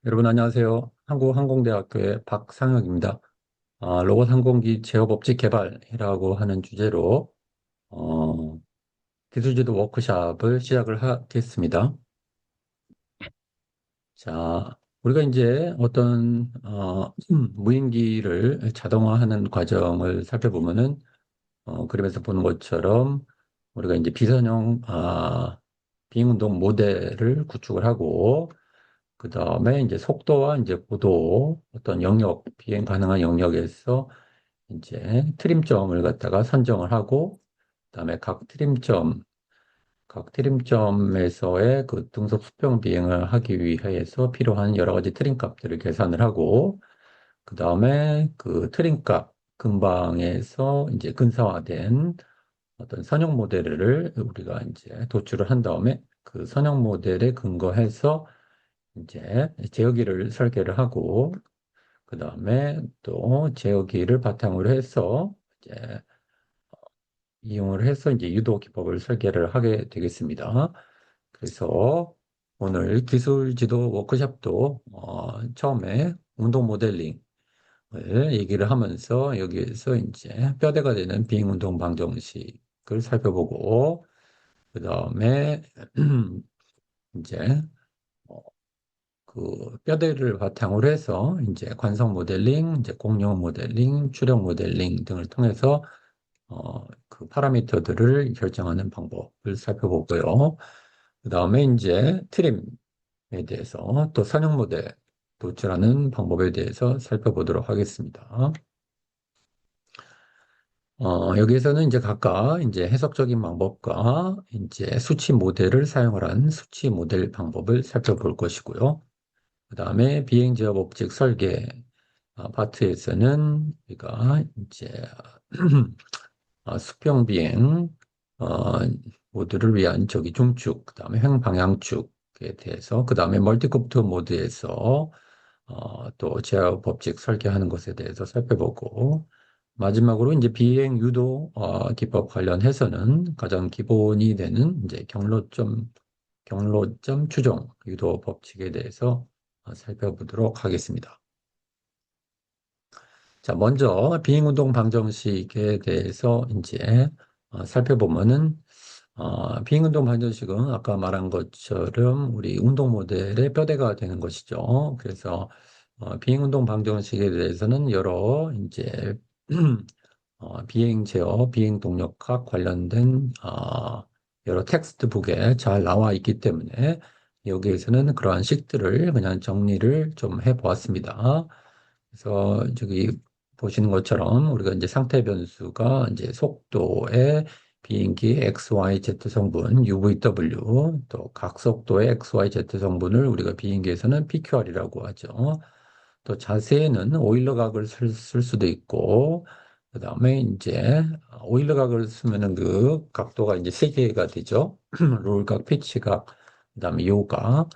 여러분 안녕하세요. 한국항공대학교의 박상혁입니다. 로봇 항공기 제어법칙 개발이라고 하는 주제로 어, 기술지도 워크샵을 시작을 하겠습니다. 자, 우리가 이제 어떤 무인기를 자동화하는 과정을 살펴보면은 그림에서 보는 것처럼 우리가 이제 비선형 비행운동 모델을 구축을 하고 그 다음에 이제 속도와 이제 고도, 어떤 영역, 비행 가능한 영역에서 이제 트림점을 갖다가 선정을 하고, 그 다음에 각 트림점에서의 그 등속 수평 비행을 하기 위해서 필요한 여러 가지 트림 값들을 계산을 하고, 그 다음에 그 트림 값 근방에서 이제 근사화된 어떤 선형 모델을 우리가 이제 도출을 한 다음에 그 선형 모델에 근거해서 이제 제어기를 설계를 하고 그 다음에 또 제어기를 바탕으로 해서 이제 이용을 해서 이제 유도 기법을 설계를 하게 되겠습니다. 그래서 오늘 기술 지도 워크샵도 처음에 운동 모델링을 얘기를 하면서 여기에서 이제 뼈대가 되는 비행 운동 방정식을 살펴보고 그 다음에 이제 그 뼈대를 바탕으로 해서 이제 관성 모델링, 이제 공룡 모델링, 추력 모델링 등을 통해서 그 파라미터들을 결정하는 방법을 살펴보고요. 그 다음에 이제 트림에 대해서 또 선형 모델 도출하는 방법에 대해서 살펴보도록 하겠습니다. 여기에서는 이제 각각 이제 해석적인 방법과 이제 수치 모델을 사용을 한 수치 모델 방법을 살펴볼 것이고요. 그 다음에 비행 제어 법칙 설계 파트에서는 우리가 이제 수평 비행 모드를 위한 저기 중축, 그 다음에 횡방향축에 대해서, 그 다음에 멀티콥터 모드에서 또 제어 법칙 설계하는 것에 대해서 살펴보고, 마지막으로 이제 비행 유도 기법 관련해서는 가장 기본이 되는 이제 경로점 추종 유도 법칙에 대해서 살펴보도록 하겠습니다. 자, 먼저 비행운동 방정식에 대해서 이제 살펴보면은 비행운동 방정식은 아까 말한 것처럼 우리 운동 모델의 뼈대가 되는 것이죠. 그래서 비행운동 방정식에 대해서는 여러 이제 비행 제어, 비행 동력학 관련된 여러 텍스트북에 잘 나와 있기 때문에 여기에서는 그러한 식들을 그냥 정리를 좀 해보았습니다. 그래서 저기 보시는 것처럼 우리가 이제 상태 변수가 이제 속도의 비행기 XYZ 성분 UVW 또 각속도의 XYZ 성분을 우리가 비행기에서는 PQR이라고 하죠. 또 자세에는 오일러 각을 쓸 수도 있고 그다음에 이제 오일러 각을 쓰면은 그 각도가 이제 세 개가 되죠. 롤각, 피치각, 그다음에 요각,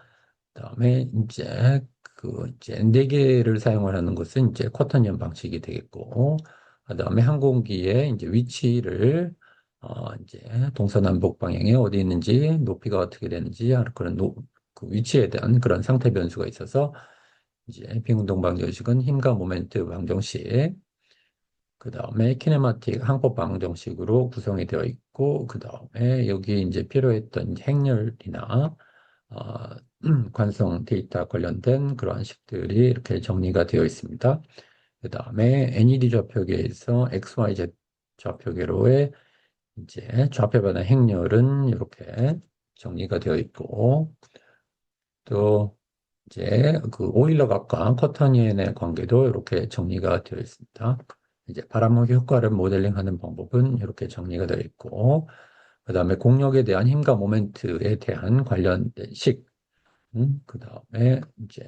그다음에 이제 그 이제 네 개를 사용을 하는 것은 이제 쿼터니언 방식이 되겠고, 그다음에 항공기의 이제 위치를 이제 동서남북 방향에 어디 있는지 높이가 어떻게 되는지 그런 그 위치에 대한 그런 상태 변수가 있어서 이제 비운동 방정식은 힘과 모멘트 방정식, 그 다음에 키네마틱 항법 방정식으로 구성이 되어 있고, 그 다음에 여기 이제 필요했던 행렬이나 어, 관성 데이터 관련된 그러한 식들이 이렇게 정리가 되어 있습니다. 그 다음에 NED 좌표계에서 XYZ 좌표계로의 이제 좌표 변화 행렬은 이렇게 정리가 되어 있고, 또 이제 그 오일러 각과 커터니엔의 관계도 이렇게 정리가 되어 있습니다. 이제 바람막이 효과를 모델링하는 방법은 이렇게 정리가 되어 있고, 그 다음에 공력에 대한 힘과 모멘트에 대한 관련된 식, 그 다음에 이제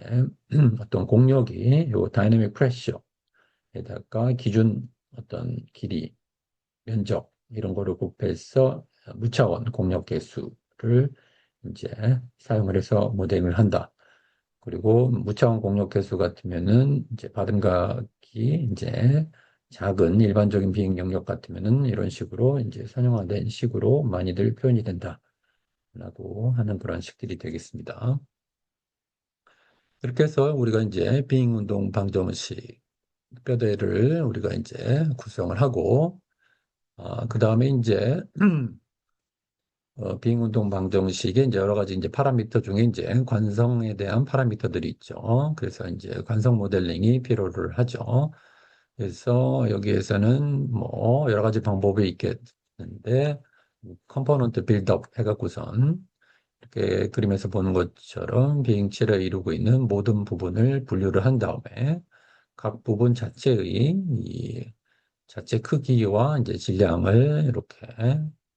어떤 공력이 요 다이내믹 프레셔에다가 기준 어떤 길이, 면적 이런 거를 곱해서 무차원 공력 계수를 이제 사용을 해서 모델링을 한다. 그리고 무차원 공력 계수 같으면은 이제 받음각이 이제 작은 일반적인 비행 영역 같으면은 이런 식으로 이제 선형화된 식으로 많이들 표현이 된다라고 하는 그런 식들이 되겠습니다. 이렇게 해서 우리가 이제 비행 운동 방정식 뼈대를 우리가 이제 구성을 하고, 그 다음에 이제 비행 운동 방정식에 이제 여러 가지 이제 파라미터 중에 이제 관성에 대한 파라미터들이 있죠. 그래서 이제 관성 모델링이 필요를 하죠. 그래서 여기에서는 뭐 여러 가지 방법이 있겠는데, 컴포넌트 빌드업 해갖고선 이렇게 그림에서 보는 것처럼 비행체를 이루고 있는 모든 부분을 분류를 한 다음에 각 부분 자체의 이 자체 크기와 이제 질량을 이렇게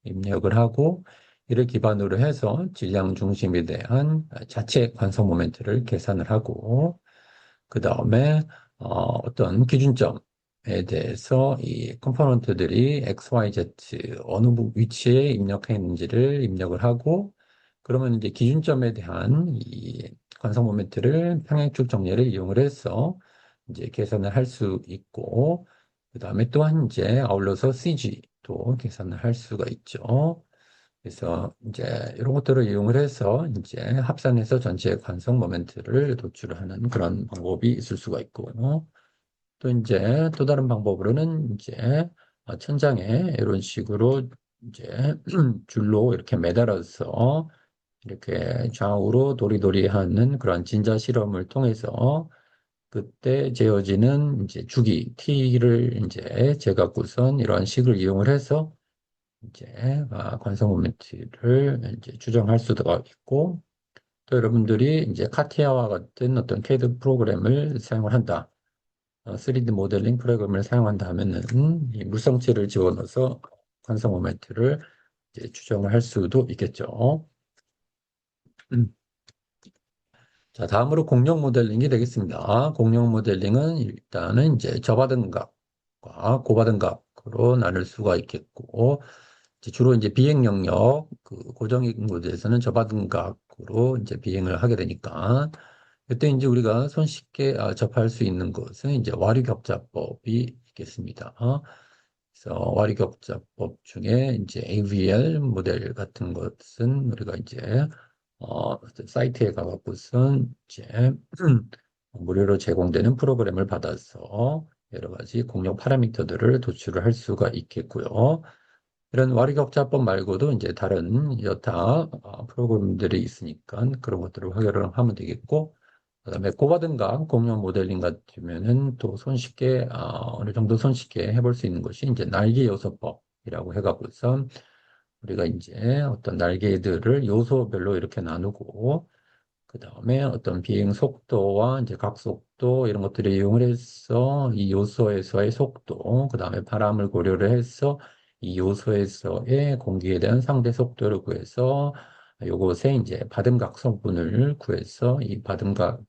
입력을 하고, 이를 기반으로 해서 질량 중심에 대한 자체 관성 모멘트를 계산을 하고, 그 다음에 어떤 기준점에 대해서 이 컴포넌트들이 X, Y, Z 어느 위치에 입력했는지를 입력을 하고, 그러면 이제 기준점에 대한 이 관성 모멘트를 평행축 정리를 이용을 해서 이제 계산을 할 수 있고, 그 다음에 또한 이제 아울러서 CG도 계산을 할 수가 있죠. 그래서 이제 이런 것들을 이용을 해서 이제 합산해서 전체 관성 모멘트를 도출하는 그런 방법이 있을 수가 있고, 또 이제 또 다른 방법으로는 이제 천장에 이런 식으로 이제 줄로 이렇게 매달아서 이렇게 좌우로 도리도리 하는 그런 진자 실험을 통해서 그때 재어지는 이제 주기 T를 이제 재갖고선 이러한 식을 이용을 해서 이제 관성 모멘트를 이제 추정할 수가 있고, 또 여러분들이 이제 카티아와 같은 어떤 CAD 프로그램을 사용을 한다. 3D 모델링 프로그램을 사용한다 하면은 이 물성치를 집어넣어서 관성 모멘트를 이제 추정을 할 수도 있겠죠. 음. 자, 다음으로 공룡 모델링이 되겠습니다. 공룡 모델링은 일단은 이제 저받은 각과 고받은 각으로 나눌 수가 있겠고, 주로 이제 비행 영역, 그 고정인 곳에서는 저받은 각으로 이제 비행을 하게 되니까, 그때 이제 우리가 손쉽게 접할 수 있는 것은 이제 와류격자법이 있겠습니다. 그래서 와류격자법 중에 이제 AVL 모델 같은 것은 우리가 이제 사이트에 가갖고선 이제 무료로 제공되는 프로그램을 받아서 여러 가지 공룡 파라미터들을 도출을 할 수가 있겠고요. 이런 와리격자법 말고도 이제 다른 여타 프로그램들이 있으니까 그런 것들을 활용을 하면 되겠고, 그다음에 고바든가 공룡 모델링 같으면은 또 손쉽게 어느 정도 손쉽게 해볼 수 있는 것이 이제 날개 요소법이라고 해가지고서 우리가 이제 어떤 날개들을 요소별로 이렇게 나누고, 그 다음에 어떤 비행 속도와 이제 각속도 이런 것들을 이용을 해서 이 요소에서의 속도, 그 다음에 바람을 고려를 해서 이 요소에서의 공기에 대한 상대 속도를 구해서 요것에 이제 받음각 성분을 구해서 이 받음각과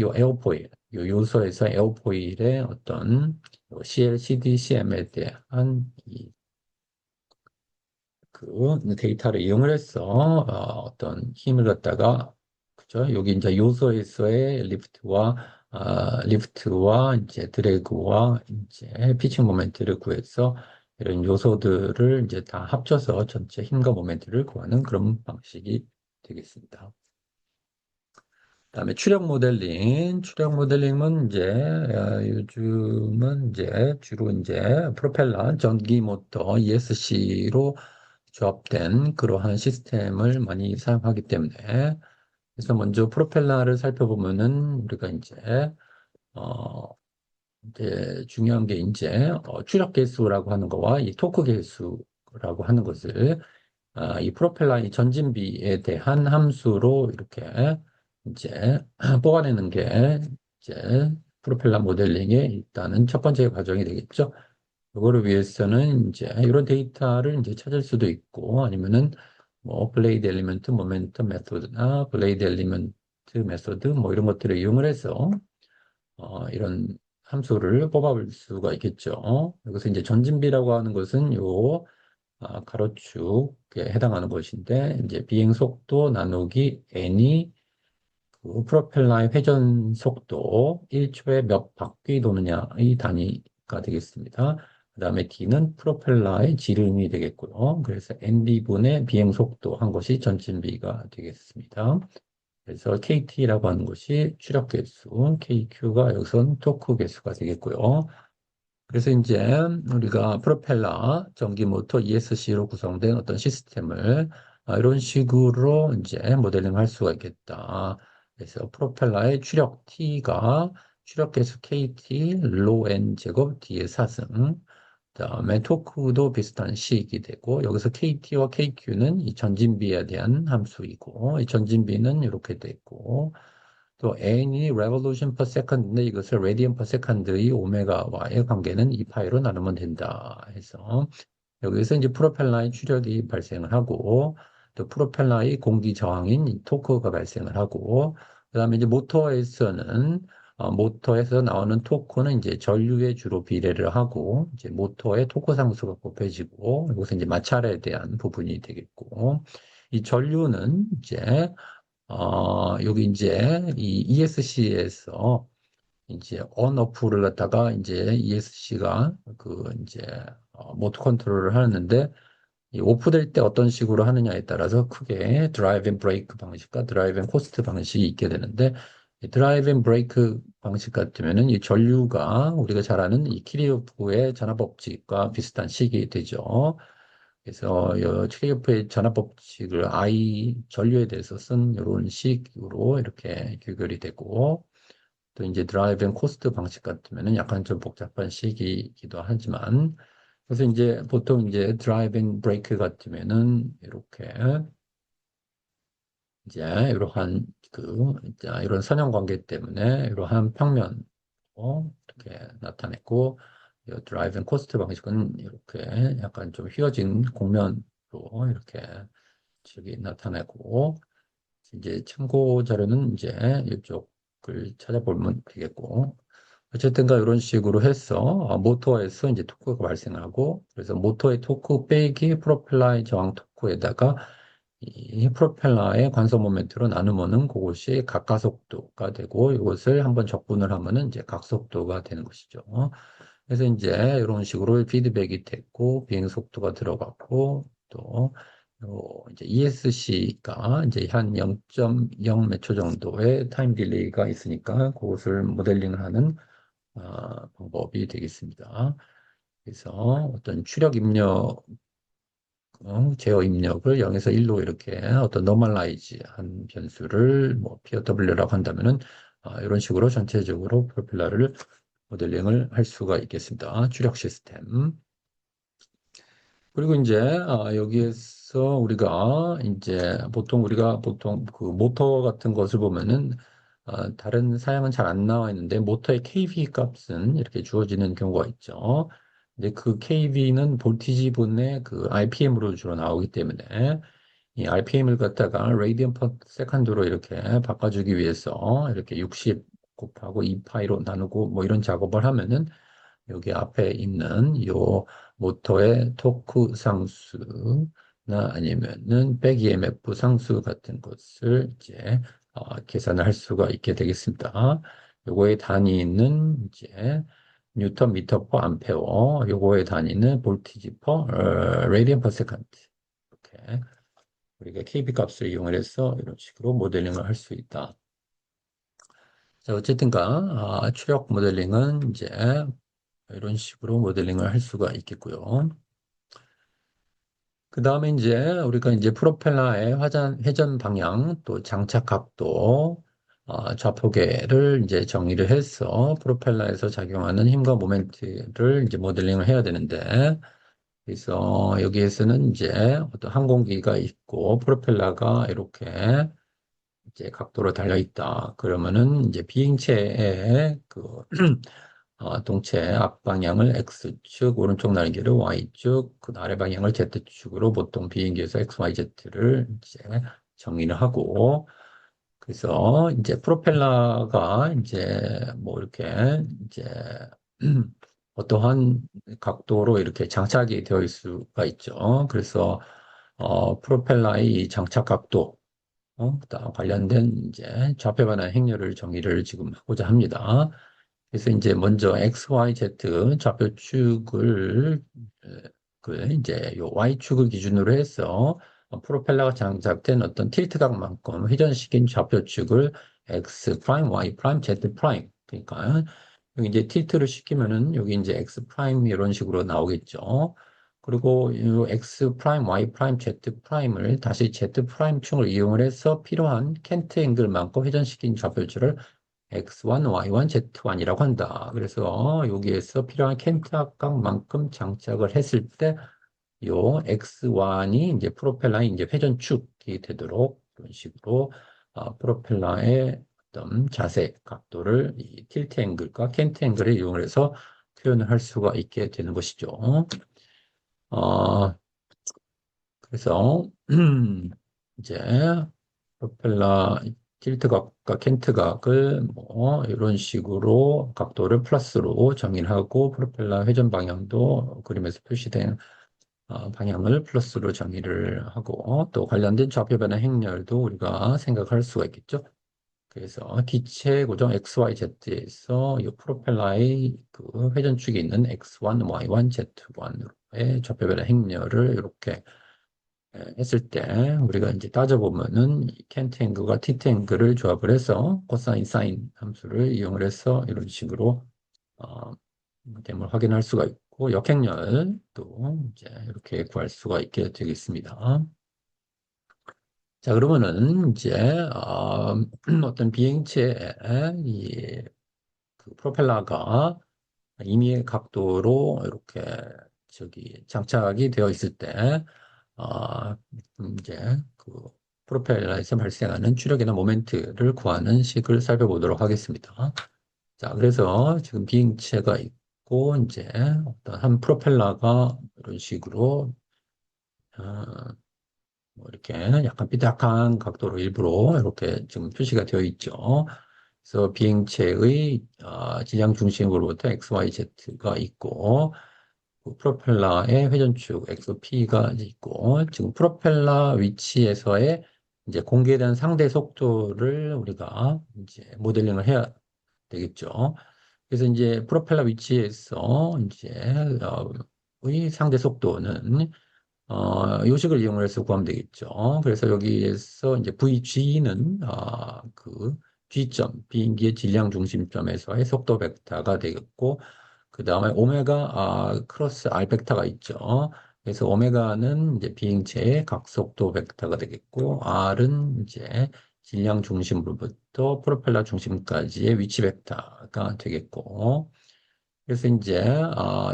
요 에어포일, 요 요소에서 에어포일의 어떤 CL, CD, CM에 대한 그 데이터를 이용을 해서 어떤 힘을 갖다가, 그죠? 여기 이제 요소에서의 리프트와 이제 드래그와 이제 피칭 모멘트를 구해서 이런 요소들을 이제 다 합쳐서 전체 힘과 모멘트를 구하는 그런 방식이 되겠습니다. 그다음에 추력 모델링은 이제 요즘은 이제 주로 이제 프로펠러, 전기 모터, ESC로 조합된 그러한 시스템을 많이 사용하기 때문에, 그래서 먼저 프로펠러를 살펴보면은 우리가 어 이제 중요한 게 이제 추력 계수라고 하는 거와 이 토크 계수라고 하는 것을 이 프로펠러의 전진비에 대한 함수로 이렇게 이제 뽑아내는 게 이제 프로펠러 모델링의 일단은 첫 번째 과정이 되겠죠. 이거를 위해서는 이제 이런 데이터를 이제 찾을 수도 있고, 아니면은 뭐 블레이드 엘리먼트 모멘텀 메소드나 블레이드 엘리먼트 메소드 뭐 이런 것들을 이용을 해서 이런 함수를 뽑아볼 수가 있겠죠. 여기서 이제 전진비라고 하는 것은 요 가로축에 해당하는 것인데, 이제 비행 속도 나누기 n이 그 프로펠러의 회전 속도 1초에 몇 바퀴 도느냐의 단위가 되겠습니다. 그 다음에 d는 프로펠러의 지름이 되겠고요. 그래서 nb분의 비행 속도 한 것이 전진비가 되겠습니다. 그래서 KT라고 하는 것이 추력 개수, KQ가 여기선 토크 개수가 되겠고요. 그래서 이제 우리가 프로펠러, 전기 모터 ESC로 구성된 어떤 시스템을 이런 식으로 이제 모델링 할 수가 있겠다. 그래서 프로펠러의 추력 T가 추력 개수 KT, 로 N 제곱 D의 4승. 그다음에 토크도 비슷한 식이 되고 여기서 KT와 KQ는 이 전진비에 대한 함수이고 이 전진비는 이렇게 되고 또 n이 revolution per second인데 이것을 radian per second의 오메가와의 관계는 2파이로 나누면 된다 해서 여기서 이제 프로펠러의 추력이 발생을 하고 또 프로펠러의 공기 저항인 이 토크가 발생을 하고 그다음에 이제 모터에서는 모터에서 나오는 토크는 이제 전류에 주로 비례를 하고 이제 모터의 토크 상수가 곱해지고 이것은 이제 마찰에 대한 부분이 되겠고 이 전류는 이제 여기 이제 이 ESC에서 이제 온오프를 갖다가 이제 ESC가 그 이제 모터 컨트롤을 하는데 이 오프될 때 어떤 식으로 하느냐에 따라서 크게 드라이브 앤 브레이크 방식과 드라이브 앤 코스트 방식이 있게 되는데 이 드라이브 앤 브레이크 방식 같으면은 이 전류가 우리가 잘 아는 이 키리오프의 전압법칙과 비슷한 식이 되죠. 그래서 키리오프의 전압법칙을 I 전류에 대해서 쓴 이런 식으로 이렇게 규결이 되고 또 이제 드라이브 앤 코스트 방식 같으면은 약간 좀 복잡한 식이기도 하지만 그래서 이제 보통 이제 드라이브 앤 브레이크 같으면은 이렇게 이제 이러한 이제 이런 선형 관계 때문에 이러한 평면 이렇게 나타냈고 드라이브 앤 코스트 방식은 이렇게 약간 좀 휘어진 곡면으로 이렇게 저기 나타내고 이제 참고 자료는 이제 이쪽을 찾아보면 되겠고 어쨌든가 이런 식으로 해서 모터에서 이제 토크가 발생하고 그래서 모터의 토크 빼기 프로펠러의 저항 토크에다가 이 프로펠러의 관성 모멘트로 나누면은 그것이 각가속도가 되고 이것을 한번 적분을 하면은 이제 각속도가 되는 것이죠. 그래서 이제 이런 식으로 피드백이 됐고 비행 속도가 들어갔고 또 이제 ESC가 이제 한 0.0 몇 초 정도의 타임 딜레이가 있으니까 그것을 모델링을 하는 방법이 되겠습니다. 그래서 어떤 추력 입력, 제어 입력을 0에서 1로 이렇게 어떤 노멀라이즈 한 변수를 뭐 POW라고 한다면은 이런 식으로 전체적으로 프로펠러를 모델링을 할 수가 있겠습니다. 추력 시스템. 그리고 이제 여기에서 우리가 이제 보통 그 모터 같은 것을 보면은 다른 사양은 잘 안 나와 있는데 모터의 kV 값은 이렇게 주어지는 경우가 있죠. 근데 그 kV는 볼티지 분의 그 RPM으로 주로 나오기 때문에 이 RPM을 갖다가 레디언 퍼 세컨드로 이렇게 바꿔주기 위해서 이렇게 60 곱하고 2파이로 나누고 뭐 이런 작업을 하면은 여기 앞에 있는 요 모터의 토크 상수나 아니면은 백 EMF 상수 같은 것을 이제 계산을 할 수가 있게 되겠습니다. 요거의 단위는 이제 뉴턴 미터 퍼 암페어, 요거의 단위는 볼티지 퍼 레디언 퍼 세컨드. 이렇게 우리가 KB 값을 이용을 해서 이런 식으로 모델링을 할 수 있다. 자, 어쨌든가 추력 모델링은 이제 이런 식으로 모델링을 할 수가 있겠고요. 그 다음에 이제 우리가 이제 프로펠러의 회전 방향 또 장착 각도 좌표계를 이제 정의를 해서 프로펠러에서 작용하는 힘과 모멘트를 이제 모델링을 해야 되는데 그래서 여기에서는 이제 어떤 항공기가 있고 프로펠러가 이렇게 이제 각도로 달려 있다. 그러면은 이제 비행체의 그 동체 앞방향을 X축, 오른쪽 날개를 Y축, 그 아래 방향을 Z축으로 보통 비행기에서 X, Y, Z를 이제 정의를 하고, 그래서 이제 프로펠러가 이제 뭐 이렇게 이제 어떠한 각도로 이렇게 장착이 되어 있을 수가 있죠. 그래서 프로펠러의 이 장착 각도, 그다음 관련된 이제 좌표 반환 행렬을 정의를 지금 하고자 합니다. 그래서 이제 먼저 X, Y, Z 좌표축을 그 이제 요 Y축을 기준으로 해서 프로펠러가 장착된 어떤 틸트각만큼 회전시킨 좌표축을 x 프라임, y 프라임, z 프라임. 그러니까 여기 이제 틸트를 시키면은 여기 이제 x 프라임 이런 식으로 나오겠죠. 그리고 이 x 프라임, y 프라임, z 프라임을 다시 z 프라임 충을 이용을 해서 필요한 켄트 앵글만큼 회전시킨 좌표축을 x1, y1, z1이라고 한다. 그래서 여기에서 필요한 켄트 각만큼 장착을 했을 때 요 X1이 이제 프로펠러의 이제 회전축이 되도록 이런 식으로 프로펠러의 어떤 자세 각도를 이 틸트 앵글과 켄트 앵글을 이용해서 표현을 할 수가 있게 되는 것이죠. 어, 그래서 이제 프로펠러 틸트 각과 켄트 각을 뭐 이런 식으로 각도를 플러스로 정의하고 프로펠러 회전 방향도 그림에서 표시된 방향을 플러스로 정의를 하고 또 관련된 좌표 변화 행렬도 우리가 생각할 수가 있겠죠. 그래서 기체 고정 XYZ에서 이 프로펠러의 그 회전축이 있는 X1, Y1, Z1의 좌표 변화 행렬을 이렇게 했을 때 우리가 이제 따져보면은 켄트 앵글과 티트 앵글을 조합을 해서 코사인, 사인 함수를 이용을 해서 이런 식으로 어, 됨을 확인할 수가 있고 역행렬도 이제 이렇게 구할 수가 있게 되겠습니다. 자, 그러면은 이제 어떤 비행체에 이그 프로펠러가 임의의 각도로 이렇게 저기 장착이 되어 있을 때 어, 이제 그 프로펠러에서 발생하는 추력이나 모멘트를 구하는 식을 살펴보도록 하겠습니다. 자, 그래서 지금 비행체가 있고, 이제 어떤 한 프로펠러가 이런 식으로, 어, 뭐 이렇게 약간 삐딱한 각도로 일부러 이렇게 지금 표시가 되어 있죠. 그래서 비행체의 지향 중심으로부터 XYZ가 있고, 그 프로펠러의 회전축 XP가 있고, 지금 프로펠러 위치에서의 이제 공개된 상대 속도를 우리가 이제 모델링을 해야 되겠죠. 그래서 이제 프로펠러 위치에서 이제 의 상대 속도는 요식을 이용해서 구하면 되겠죠. 그래서 여기에서 이제 VG는 그 G점 비행기의 질량 중심점에서의 속도 벡터가 되겠고 그 다음에 오메가 크로스 R 벡터가 있죠. 그래서 오메가는 이제 비행체의 각속도 벡터가 되겠고 R은 이제 질량 중심으로부터 프로펠러 중심까지의 위치 벡터가 되겠고 그래서 이제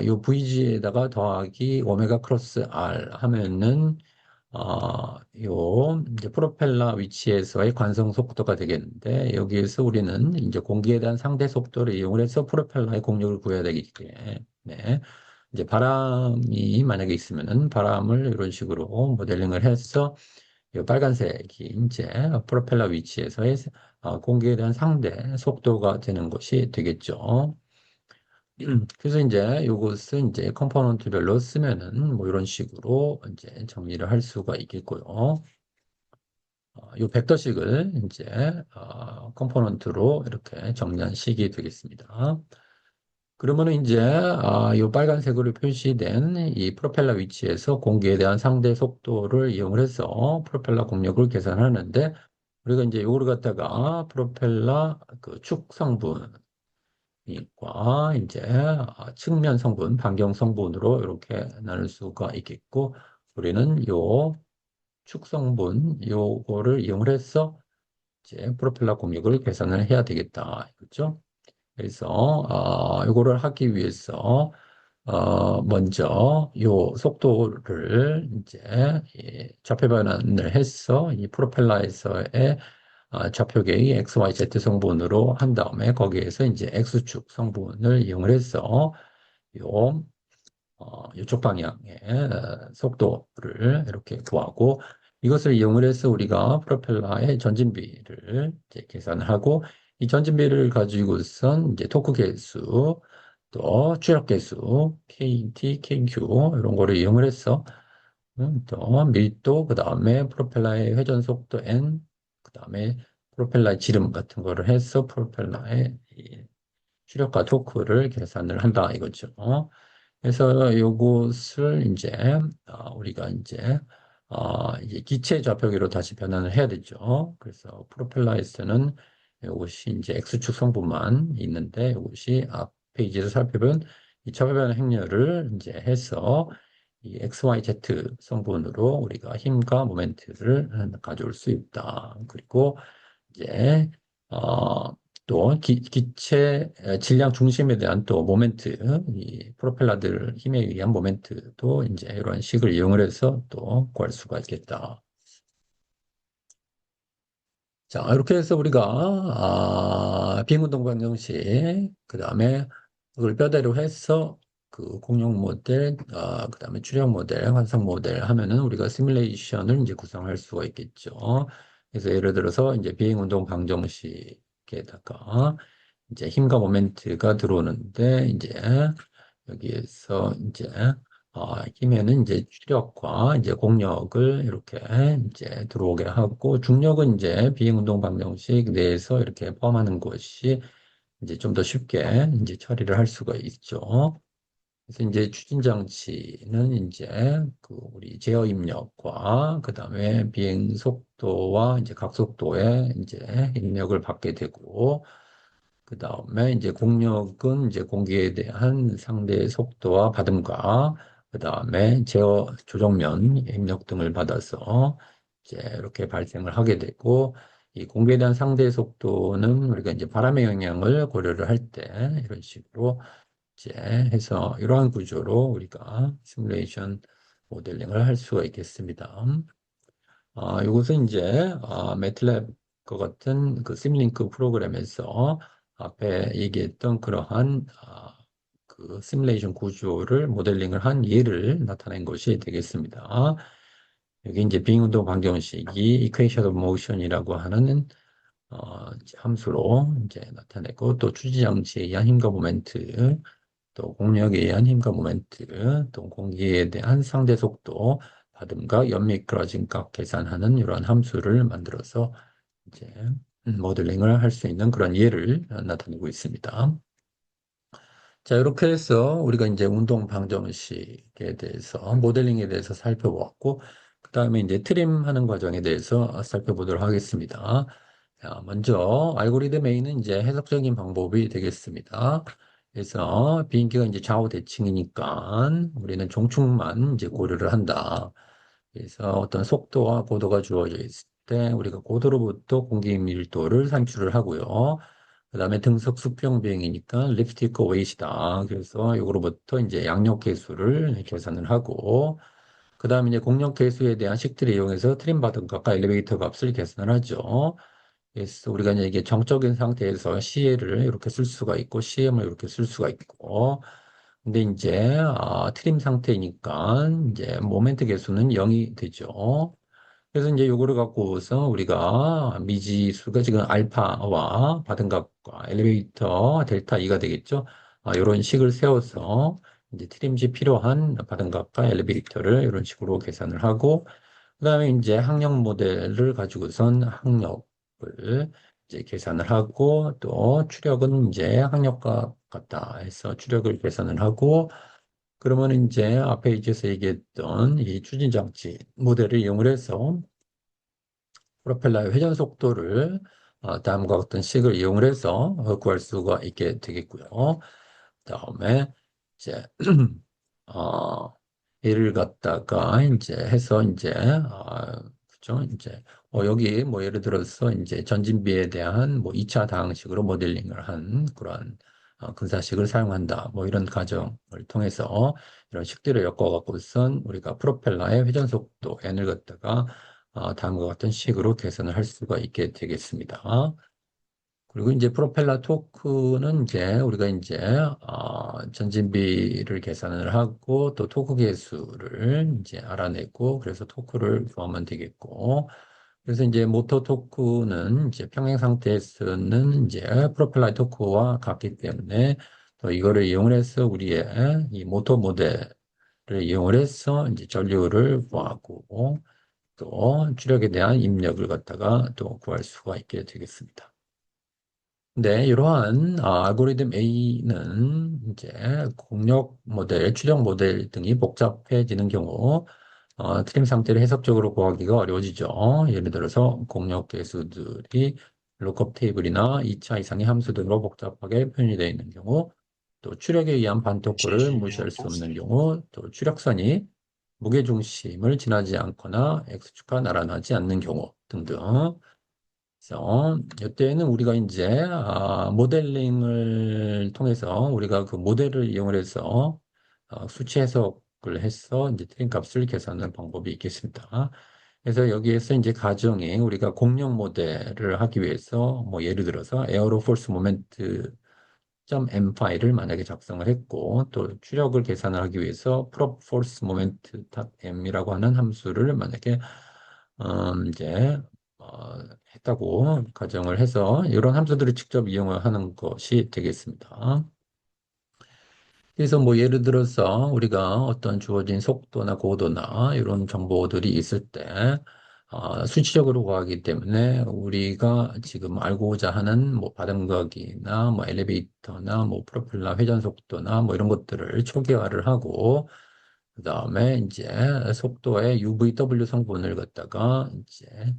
요 VG에다가 더하기 오메가 크로스 R 하면은 요 이제 프로펠러 위치에서의 관성 속도가 되겠는데 여기에서 우리는 이제 공기에 대한 상대 속도를 이용을 해서 프로펠러의 공력을 구해야 되기 때문에 이제 바람이 만약에 있으면은 바람을 이런 식으로 모델링을 해서 이 빨간색이 이제 프로펠러 위치에서의 공기에 대한 상대 속도가 되는 것이 되겠죠. 그래서 이제 이것은 이제 컴포넌트별로 쓰면은 뭐 이런 식으로 이제 정리를 할 수가 있겠고요. 이 벡터식을 이제 컴포넌트로 이렇게 정리한 식이 되겠습니다. 그러면은 이제 이 빨간색으로 표시된 이 프로펠러 위치에서 공기에 대한 상대 속도를 이용을 해서 프로펠러 공력을 계산하는데 우리가 이제 이거를 갖다가 프로펠러 그 축 성분 과 이제 측면 성분, 반경 성분으로 이렇게 나눌 수가 있겠고 우리는 요 축성분 요거를 이용을 해서 이제 프로펠러 공력을 계산을 해야 되겠다. 그렇죠? 그래서 요거를 하기 위해서 먼저 요 속도를 이제 좌표 변환을 해서 이 프로펠러에서의 좌표계의 XYZ 성분으로 한 다음에 거기에서 이제 X축 성분을 이용을 해서 요 이쪽 방향의 속도를 이렇게 구하고 이것을 이용을 해서 우리가 프로펠러의 전진비를 이제 계산하고 이 전진비를 가지고선 이제 토크 계수 또 추력 계수 KT, KQ 이런 거를 이용을 해서 또 밀도 그다음에 프로펠러의 회전 속도 N 그다음에 프로펠러의 지름 같은 거를 해서 프로펠러의 이 추력과 토크를 계산을 한다 이거죠. 그래서 요것을 이제 우리가 이제 이제 기체 좌표계로 다시 변환을 해야 되죠. 그래서 프로펠러에서는 이것이 이제 X축 성분만 있는데 이것이 앞 페이지에서 살펴본 이 차별 변화 행렬을 이제 해서 이 XYZ 성분으로 우리가 힘과 모멘트를 가져올 수 있다. 그리고 이제 어, 또 기체 질량 중심에 대한 또 모멘트, 이 프로펠러들 힘에 의한 모멘트도 이제 이런 식을 이용을 해서 또 구할 수가 있겠다. 자, 이렇게 해서 우리가 비행운동 방정식, 그 다음에 그걸 뼈대로 해서 그 공룡 모델, 그 다음에 출력 모델, 환상 모델 하면은 우리가 시뮬레이션을 이제 구성할 수가 있겠죠. 그래서 예를 들어서 이제 비행운동 방정식에다가 이제 힘과 모멘트가 들어오는데 이제 여기에서 이제 힘에는 이제 추력과 이제 공력을 이렇게 이제 들어오게 하고 중력은 이제 비행운동 방정식 내에서 이렇게 포함하는 것이 이제 좀 더 쉽게 이제 처리를 할 수가 있죠. 그래서 이제 추진 장치는 이제 그 우리 제어 입력과 그다음에 비행 속도와 이제 각속도의 이제 입력을 받게 되고 그 다음에 이제 공력은 이제 공기에 대한 상대의 속도와 받음과 그 다음에 제어 조정면 입력 등을 받아서 이제 이렇게 발생을 하게 되고 이 공기에 대한 상대의 속도는 우리가 이제 바람의 영향을 고려를 할 때 이런 식으로 이제 해서 이러한 구조로 우리가 시뮬레이션 모델링을 할 수가 있겠습니다. 이것은 이제 매틀랩과 같은 그 심링크 프로그램에서 앞에 얘기했던 그러한 그 시뮬레이션 구조를 모델링을 한 예를 나타낸 것이 되겠습니다. 여기 이제 빙운동 방정식이 equation of motion이라고 하는 이제 함수로 이제 나타내고 또 추진 장치에 의한 힘과 모멘트 또 공력에 의한 힘과 모멘트, 또 공기에 대한 상대 속도, 받음과 연미끄러진 각 계산하는 이러한 함수를 만들어서 이제 모델링을 할 수 있는 그런 예를 나타내고 있습니다. 자, 이렇게 해서 우리가 이제 운동 방정식에 대해서 모델링에 대해서 살펴보았고, 그 다음에 이제 트림하는 과정에 대해서 살펴보도록 하겠습니다. 자, 먼저 알고리즘 A는 이제 해석적인 방법이 되겠습니다. 그래서 비인기가 이제 좌우 대칭이니까 우리는 종축만 이제 고려를 한다. 그래서 어떤 속도와 고도가 주어져 있을 때 우리가 고도로부터 공기 밀도를 산출을 하고요. 그다음에 등속 수평 비행이니까 리프트 이퀄 웨이트다. 그래서 이거로부터 이제 양력 계수를 계산을 하고 그다음에 이제 공력 계수에 대한 식들을 이용해서 트림 받은 값과 엘리베이터 값을 계산을 하죠. 그래서 우리가 이제 이게 정적인 상태에서 CL을 이렇게 쓸 수가 있고 CM을 이렇게 쓸 수가 있고 근데 이제 트림 상태니까 이제 모멘트 계수는 0이 되죠. 그래서 이제 요거를 갖고서 우리가 미지수가 지금 알파와 받은 값과 엘리베이터 델타 2가 되겠죠. 이런 식을 세워서 이제 트림시 필요한 받은 값과 엘리베이터를 이런 식으로 계산을 하고 그다음에 이제 항력 모델을 가지고선 항력을 이제 계산을 하고 또 추력은 이제 항력과 같다 해서 추력을 계산을 하고 그러면 이제 앞에 이제서 얘기했던 이 추진 장치 모델을 이용을 해서 프로펠러의 회전 속도를 다음과 같은 식을 이용을 해서 구할 수가 있게 되겠고요. 그다음에 이제 어, 얘를 갖다가 이제 해서 이제 그죠? 이제 여기 뭐 예를 들어서 이제 전진비에 대한 뭐 2차 다항식으로 모델링을 한 그런 근사식을 사용한다. 뭐 이런 과정을 통해서 이런 식들을 엮어갖고선 우리가 프로펠러의 회전 속도 n을 갖다가 다음과 같은 식으로 계산을 할 수가 있게 되겠습니다. 그리고 이제 프로펠러 토크는 이제 우리가 이제 전진비를 계산을 하고 또 토크 계수를 이제 알아내고 그래서 토크를 구하면 되겠고 그래서 이제 모터 토크는 이제 평행 상태에서는 이제 프로펠러 토크와 같기 때문에 또 이거를 이용을 해서 우리의 이 모터 모델을 이용을 해서 이제 전류를 구하고 또 추력에 대한 입력을 갖다가 또 구할 수가 있게 되겠습니다. 네, 이러한 알고리즘 A는 이제 공력 모델, 추적 모델 등이 복잡해지는 경우 트림 상태를 해석적으로 구하기가 어려워지죠. 예를 들어서 공역 개수들이 룩업 테이블이나 2차 이상의 함수 등으로 복잡하게 표현이 되어 있는 경우, 또 추력에 의한 반토크를 무시할 수 없는 경우, 또 추력선이 무게중심을 지나지 않거나 X축과 나란하지 않는 경우 등등. 그래서 이때는 우리가 이제 모델링을 통해서 우리가 그 모델을 이용을 해서 수치 해석을 해서 이제 트림 값을 계산하는 방법이 있겠습니다. 그래서 여기에서 이제 가정에 우리가 공룡 모델을 하기 위해서 뭐 예를 들어서 에어로 폴스 모멘트 .m 파일을 만약에 작성을 했고 또 추력을 계산을 하기 위해서 prop force moment .m이라고 하는 함수를 만약에 이제 했다고 가정을 해서 이런 함수들을 직접 이용을 하는 것이 되겠습니다. 그래서 뭐 예를 들어서 우리가 어떤 주어진 속도나 고도나 이런 정보들이 있을 때 수치적으로 구하기 때문에 우리가 지금 알고자 하는 뭐 바람각이나 뭐 엘리베이터나 뭐 프로펠러 회전 속도나 뭐 이런 것들을 초기화를 하고 그다음에 이제 속도의 UVW 성분을 갖다가 이제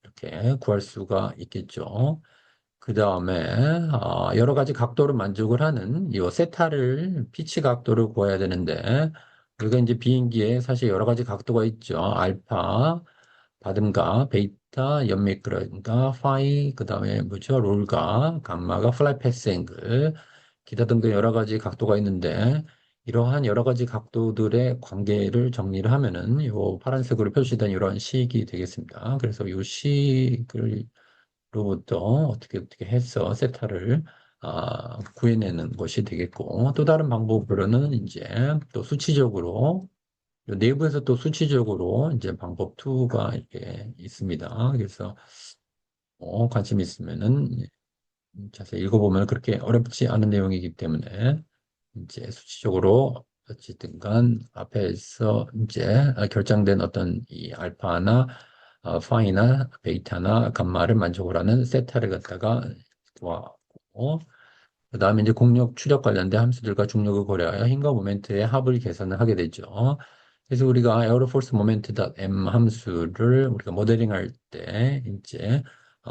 이렇게 구할 수가 있겠죠. 그 다음에 여러 가지 각도로 만족을 하는 이 세타를 피치 각도를 구해야 되는데 우리가 이제 비행기에 사실 여러 가지 각도가 있죠. 알파, 바듬가, 베이타, 연미끄러기가, 파이, 그 다음에 뭐죠? 롤가, 감마가 플라이 패스 앵글, 기타 등등 여러 가지 각도가 있는데 이러한 여러 가지 각도들의 관계를 정리를 하면은 이 파란색으로 표시된 이런 식이 되겠습니다. 그래서 이 식을 로부터 어떻게 해서 세타를 구해내는 것이 되겠고 또 다른 방법으로는 이제 또 수치적으로 내부에서 또 수치적으로 이제 방법 2가 이렇게 있습니다. 그래서 관심 있으면은 자세히 읽어보면 그렇게 어렵지 않은 내용이기 때문에 이제 수치적으로 어쨌든 간 앞에서 이제 결정된 어떤 이 알파나 파이나 베이타나 감마를 만족을 하는 세타를 갖다가 구하고 그다음에 이제 공력 추력 관련된 함수들과 중력을 고려하여 힘과 모멘트의 합을 계산을 하게 되죠. 그래서 우리가 에어로포스 모멘트 m 함수를 우리가 모델링할 때 이제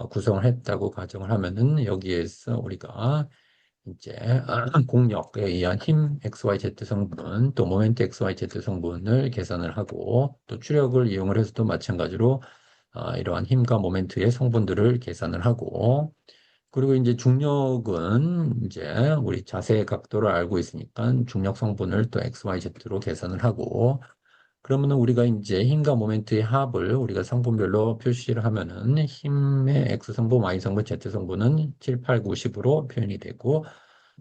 구성을 했다고 가정을 하면은 여기에서 우리가 이제 공력에 의한 힘 XYZ 성분, 또 모멘트 XYZ 성분을 계산을 하고 또 추력을 이용을 해서도 마찬가지로 이러한 힘과 모멘트의 성분들을 계산을 하고 그리고 이제 중력은 이제 우리 자세 각도를 알고 있으니까 중력 성분을 또 XYZ로 계산을 하고 그러면은 우리가 이제 힘과 모멘트의 합을 우리가 성분별로 표시를 하면은 힘의 X 성분, Y 성분, Z 성분은 7, 8, 9, 10으로 표현이 되고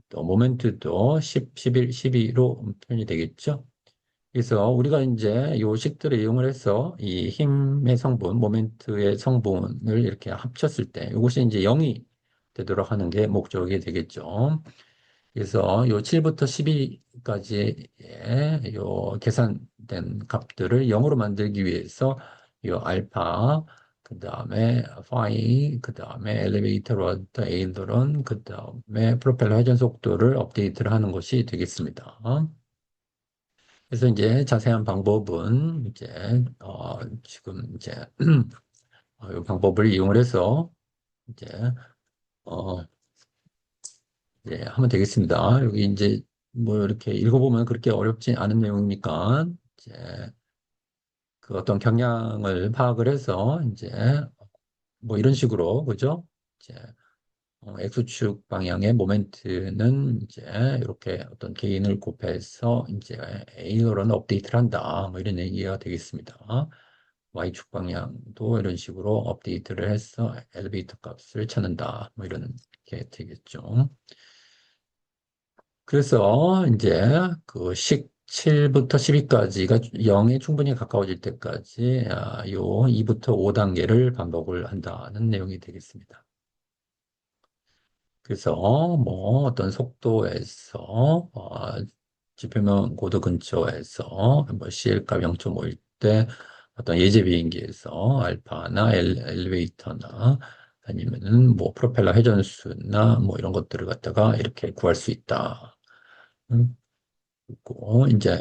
또 모멘트도 10, 11, 12로 표현이 되겠죠. 그래서 우리가 이제 요 식들을 이용을 해서 이 힘의 성분, 모멘트의 성분을 이렇게 합쳤을 때 이것이 이제 0이 되도록 하는 게 목적이 되겠죠. 그래서 요 7부터 12까지의 요 계산된 값들을 0으로 만들기 위해서 요 알파, 그 다음에 파이, 그 다음에 엘리베이터 로드, 에일드런, 그 다음에 프로펠러 회전 속도를 업데이트를 하는 것이 되겠습니다. 그래서 이제 자세한 방법은 이제 지금 이제 이 방법을 이용을 해서 이제 어 이제 하면 되겠습니다. 여기 이제 뭐 이렇게 읽어보면 그렇게 어렵지 않은 내용이니까 이제 그 어떤 경향을 파악을 해서 이제 뭐 이런 식으로 그죠? 이제 X축 방향의 모멘트는 이제 이렇게 어떤 개인을 곱해서 이제 A로는 업데이트를 한다. 뭐 이런 얘기가 되겠습니다. Y축 방향도 이런 식으로 업데이트를 해서 엘리베이터 값을 찾는다. 뭐 이런 게 되겠죠. 그래서 이제 그 식 7부터 12까지가 0에 충분히 가까워질 때까지 요 2부터 5단계를 반복을 한다는 내용이 되겠습니다. 그래서 뭐 어떤 속도에서 지표면 고도 근처에서 뭐 CL값 0.5일 때 어떤 예제 비행기에서 알파나 엘리베이터나 아니면은 뭐 프로펠러 회전수나 뭐 이런 것들을 갖다가 이렇게 구할 수 있다. 음, 있고, 이제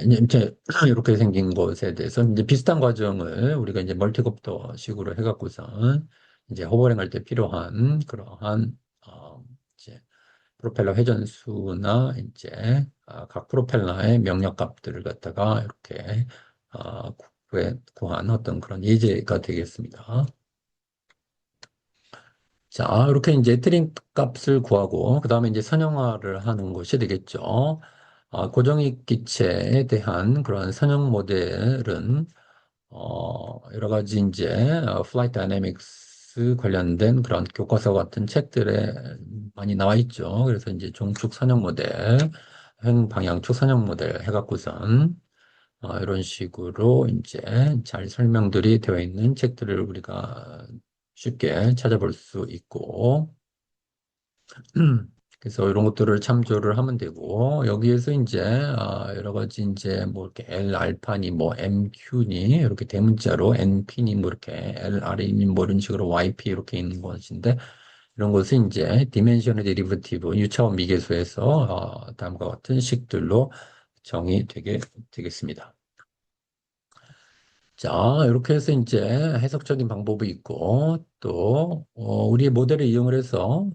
이렇게 생긴 것에 대해서 이제 비슷한 과정을 우리가 이제 멀티콥터 식으로 해갖고선 이제 호버링 할 때 필요한 그러한, 이제 프로펠러 회전수나 이제 각 프로펠러의 명령 값들을 갖다가 이렇게 구한 어떤 그런 예제가 되겠습니다. 자, 이렇게 이제 트림 값을 구하고, 그 다음에 이제 선형화를 하는 것이 되겠죠. 고정익 기체에 대한 그런 선형 모델은, 여러 가지 이제, 플라이트 다이내믹스 관련된 그런 교과서 같은 책들에 많이 나와 있죠. 그래서 이제 종축 선형 모델, 횡방향축 선형 모델 해갖고선, 이런 식으로 이제 잘 설명들이 되어 있는 책들을 우리가 쉽게 찾아볼 수 있고, 그래서 이런 것들을 참조를 하면 되고, 여기에서 이제, 여러 가지 이제 뭐 이렇게 L 알파니, 뭐 MQ니, 이렇게 대문자로 NP니, 뭐 이렇게 LR이니, 뭐 이런 식으로 YP 이렇게 있는 것인데, 이런 것은 이제 디멘셔널 데리버티브, 유차원 미계수에서, 다음과 같은 식들로 되겠습니다. 자, 이렇게 해서 이제 해석적인 방법이 있고, 또, 우리의 모델을 이용을 해서,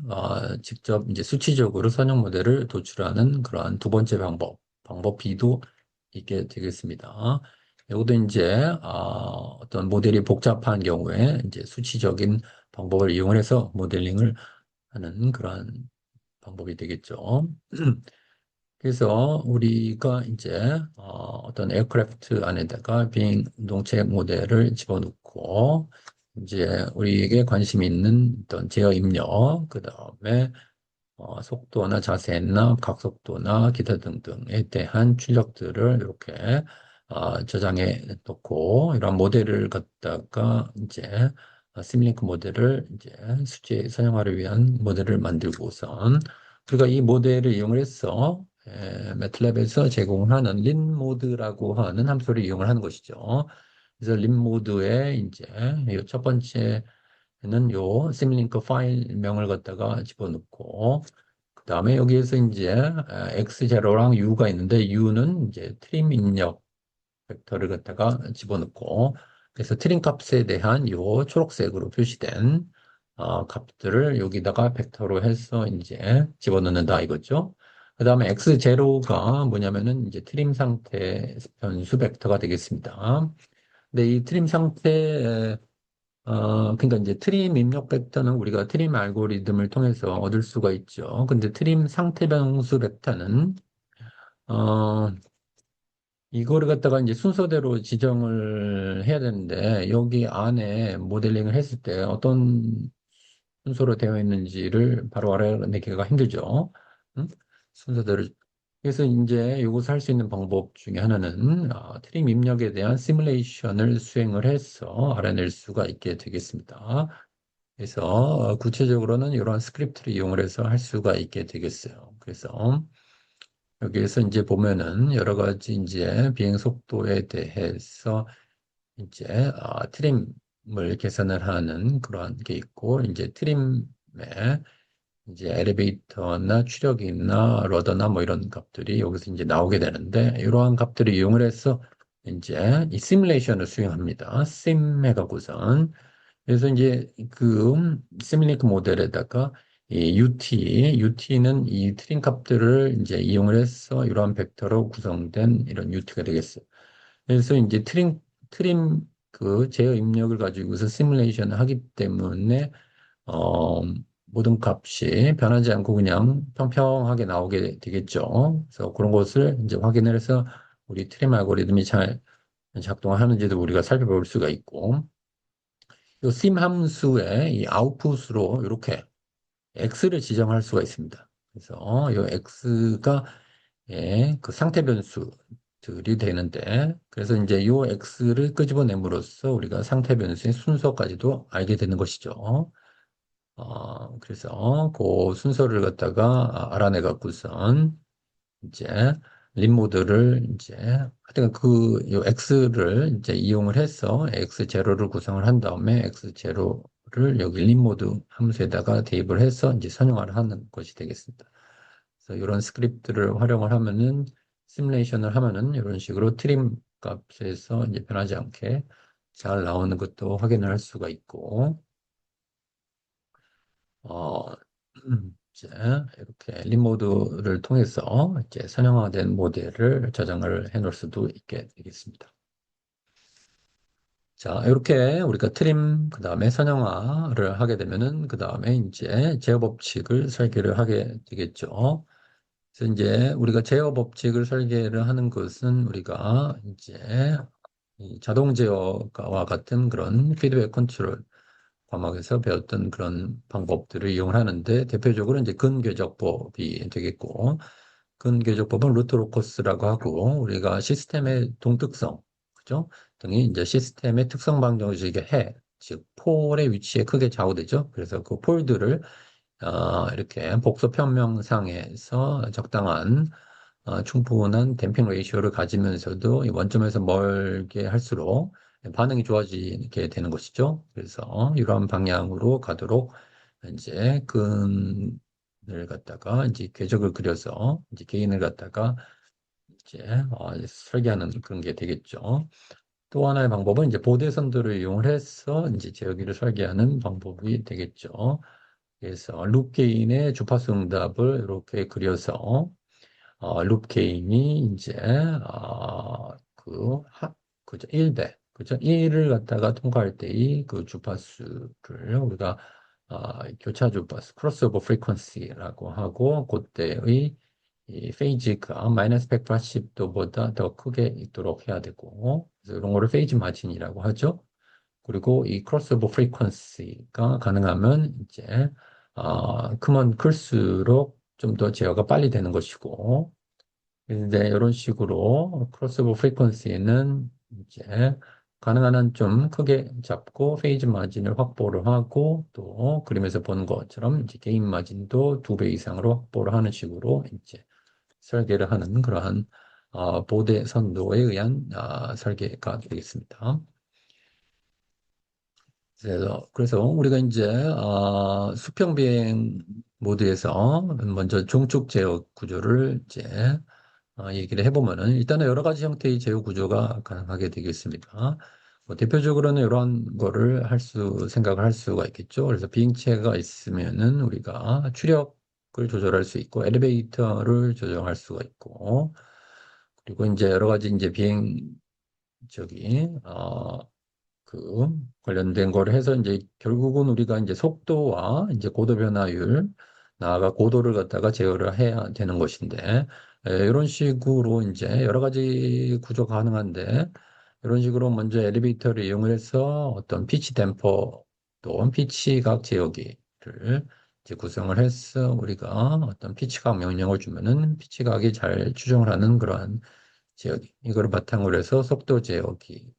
직접 이제 수치적으로 선형 모델을 도출하는 그러한 두 번째 방법 B도 있게 되겠습니다. 이것도 이제, 어떤 모델이 복잡한 경우에 이제 수치적인 방법을 이용을 해서 모델링을 하는 그러한 방법이 되겠죠. 그래서 우리가 이제 어떤 에어크래프트 안에다가 비행 운동체 모델을 집어넣고 이제 우리에게 관심 있는 어떤 제어 입력, 그 다음에 속도나 자세나 각속도나 기타 등등에 대한 출력들을 이렇게 저장해 놓고 이런 모델을 갖다가 이제 시뮬링크 모델을 이제 수치 선형화를 위한 모델을 만들고선 우리가 이 모델을 이용을 해서 매틀랩에서 제공하는 린모드라고 하는 함수를 이용을 하는 것이죠. 그래서 린모드에 이제 이 첫 번째는 요 시뮬링크 파일명을 갖다가 집어넣고 그 다음에 여기에서 이제 x0랑 u가 있는데 u는 이제 트림 입력 벡터를 갖다가 집어넣고 그래서 트림 값에 대한 요 초록색으로 표시된 값들을 여기다가 벡터로 해서 이제 집어넣는다 이거죠. 그 다음에 x0가 뭐냐면은 이제 트림 상태 변수 벡터가 되겠습니다. 근데 이 트림 상태 그러니까 이제 트림 입력 벡터는 우리가 트림 알고리즘을 통해서 얻을 수가 있죠. 근데 트림 상태 변수 벡터는 어, 이거를 갖다가 이제 순서대로 지정을 해야 되는데 여기 안에 모델링을 했을 때 어떤 순서로 되어 있는지를 바로 알아내기가 힘들죠. 응? 순서대로. 그래서 이제 이것을 할 수 있는 방법 중에 하나는 트림 입력에 대한 시뮬레이션을 수행을 해서 알아낼 수가 있게 되겠습니다. 그래서 구체적으로는 이러한 스크립트를 이용을 해서 할 수가 있게 되겠어요. 그래서 여기에서 이제 보면은 여러 가지 이제 비행 속도에 대해서 이제 트림을 계산을 하는 그런 게 있고 이제 트림에 이제 엘리베이터나 추력이나 러더나 뭐 이런 값들이 여기서 이제 나오게 되는데 이러한 값들을 이용을 해서 이제 이 시뮬레이션을 수행합니다. 심 해가고선 그래서 이제 그 시뮬링크 모델에다가 이 UT는 이 트림 값들을 이제 이용을 해서 이러한 벡터로 구성된 이런 UT가 되겠어요. 그래서 이제 트림 그 제어 입력을 가지고서 시뮬레이션을 하기 때문에 어, 모든 값이 변하지 않고 그냥 평평하게 나오게 되겠죠. 그래서 그런 것을 이제 확인을 해서 우리 트림 알고리즘이 잘 작동하는지도 우리가 살펴볼 수가 있고, 이 sim 함수의 이 아웃풋으로 이렇게 x를 지정할 수가 있습니다. 그래서 이 x가 그 상태 변수들이 되는데, 그래서 이제 이 x를 끄집어냄으로써 우리가 상태 변수의 순서까지도 알게 되는 것이죠. 그래서 그 순서를 갖다가 알아내 갖고선 이제 림모드를 이제 하여튼 요 x를 이제 이용을 해서 x0를 구성을 한 다음에 x0를 여기 림모드 함수에다가 대입을 해서 이제 선형화를 하는 것이 되겠습니다. 그래서 이런 스크립트를 활용을 하면은 시뮬레이션을 하면은 이런 식으로 트림 값에서 이제 변하지 않게 잘 나오는 것도 확인을 할 수가 있고, 어, 이제 이렇게 립모드를 통해서 이제 선형화된 모델을 저장을 해 놓을 수도 있게 되겠습니다. 자, 이렇게 우리가 트림, 그 다음에 선형화를 하게 되면은, 그 다음에 이제 제어 법칙을 설계를 하게 되겠죠. 그래서 이제 우리가 제어 법칙을 설계를 하는 것은 우리가 이제 이 자동 제어와 같은 그런 피드백 컨트롤 과목에서 배웠던 그런 방법들을 이용하는데 대표적으로 이제 근궤적법이 되겠고 근궤적법은 루트 로커스라고 하고 우리가 시스템의 동특성 그죠? 등이 이제 시스템의 특성 방정식의 해, 즉 폴의 위치에 크게 좌우되죠. 그래서 그 폴들을 이렇게 복소 편명상에서 적당한 충분한 댐핑 레이쇼를 가지면서도 이 원점에서 멀게 할수록 반응이 좋아지게 되는 것이죠. 그래서 이러한 방향으로 가도록 이제 끈을 갖다가 이제 궤적을 그려서 이제 개인을 갖다가 이제 설계하는 그런 게 되겠죠. 또 하나의 방법은 이제 보대선들을 이용을 해서 이제 제어기를 설계하는 방법이 되겠죠. 그래서 룹 게인의 주파수 응답을 이렇게 그려서 룹 게인이 이제 그죠 1배 그죠 1을 갖다가 통과할 때의 그 주파수를 우리가 교차 주파수 크로스오버 프리퀀시라고 하고 그때의 이 페이지가 마이너스 180도보다 더 크게 있도록 해야 되고 그래서 이런 거를 페이지 마진이라고 하죠. 그리고 이 크로스오버 프리퀀시가 가능하면 이제 크면 클수록 좀 더 제어가 빨리 되는 것이고 이제 이런 식으로 크로스오버 프리퀀시는 이제 가능한 한 좀 크게 잡고 페이지 마진을 확보를 하고 또 그림에서 본 것처럼 이제 게인 마진도 2배 이상으로 확보를 하는 식으로 이제 설계를 하는 그러한 보대 선도에 의한 설계가 되겠습니다. 그래서 우리가 이제 수평 비행 모드에서 먼저 종축 제어 구조를 이제 얘기를 해보면은 일단은 여러 가지 형태의 제어 구조가 가능하게 되겠습니다. 뭐 대표적으로는 이러한 거를 생각을 할 수가 있겠죠. 그래서 비행체가 있으면은 우리가 추력을 조절할 수 있고 엘리베이터를 조정할 수가 있고 그리고 이제 여러 가지 이제 비행 저기 그 관련된 걸 해서 이제 결국은 우리가 이제 속도와 이제 고도 변화율, 나아가 고도를 갖다가 제어를 해야 되는 것인데, 이런 식으로 이제 여러 가지 구조 가능한데, 이런 식으로 먼저 엘리베이터를 이용을 해서 어떤 피치 댐퍼 또 피치각 제어기를 이제 구성을 해서 우리가 어떤 피치각 명령을 주면은 피치각이 잘 추정을 하는 그러한 제어기, 이거를 바탕으로 해서 속도 제어기,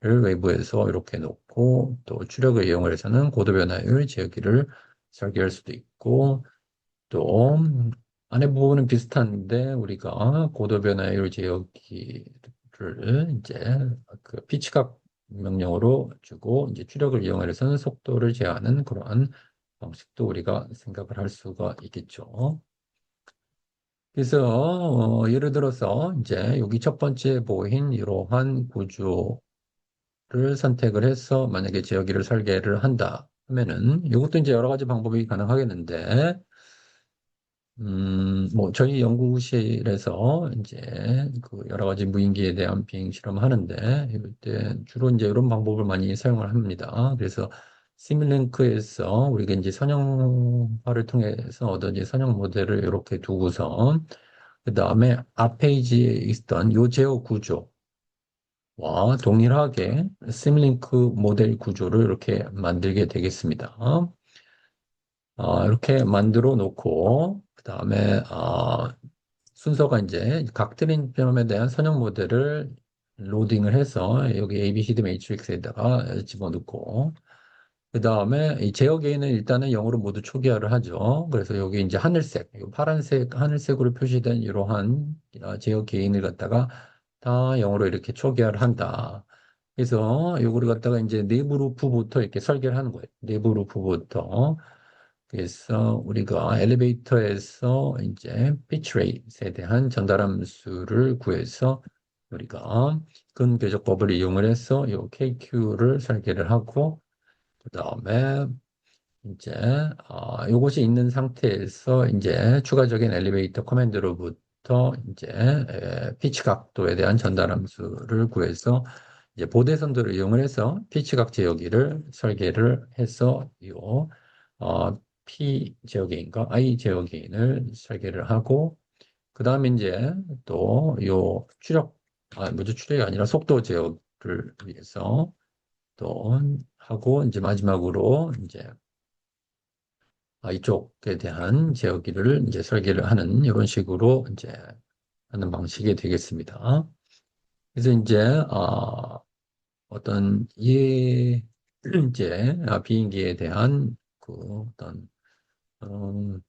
를 외부에서 이렇게 놓고 또 추력을 이용을 해서는 고도 변화율 제어기를 설계할 수도 있고 또 안에 부분은 비슷한데 우리가 고도 변화율 제어기를 이제 그 피치각 명령으로 주고 이제 추력을 이용해서는 속도를 제어하는 그러한 방식도 우리가 생각을 할 수가 있겠죠. 그래서 예를 들어서 이제 여기 첫 번째 보인 이러한 구조 를 선택을 해서 만약에 지역기를 설계를 한다 하면은 이것도 이제 여러 가지 방법이 가능하겠는데 뭐 저희 연구실에서 이제 그 여러 가지 무인기에 대한 비행 실험을 하는데 이때 주로 이제 이런 방법을 많이 사용을 합니다. 그래서 시뮬링크에서 우리가 이제 선형화를 통해서 얻은 이제 선형 모델을 이렇게 두고서 그 다음에 앞 페이지에 있던 요 제어 구조 와, 동일하게 시뮬링크 모델 구조를 이렇게 만들게 되겠습니다. 이렇게 만들어 놓고, 그 다음에, 순서가 이제 각 트랜스폼에 대한 선형 모델을 로딩을 해서 여기 ABCD 매트릭스에다가 집어넣고, 그 다음에 이 제어 개인은 일단은 영어로 모두 초기화를 하죠. 그래서 여기 이제 하늘색, 이 파란색, 하늘색으로 표시된 이러한 제어 개인을 갖다가 다 영어로 이렇게 초기화를 한다. 그래서 요거를 갖다가 이제 내부 루프부터 이렇게 설계를 하는 거예요. 내부 루프부터. 그래서 우리가 엘리베이터에서 이제 pitch rate에 대한 전달함수를 구해서 우리가 근궤적법을 이용을 해서 요 KQ를 설계를 하고 그 다음에 이제 요것이 있는 상태에서 이제 추가적인 엘리베이터 커맨드로부터 이제 피치 각도에 대한 전달 함수를 구해서 이제 보대선도를 이용을 해서 피치 각 제어기를 설계를 해서 요 P 제어기인가 I 제어기인을 설계를 하고 그 다음에 이제 또 요 추력 뭐죠 추력이 아니라 속도 제어를 위해서 또 하고 이제 마지막으로 이제 이쪽에 대한 제어기를 이제 설계를 하는 이런 식으로 이제 하는 방식이 되겠습니다. 그래서 이제 어떤 이제 비행기에 대한 그 어떤 음,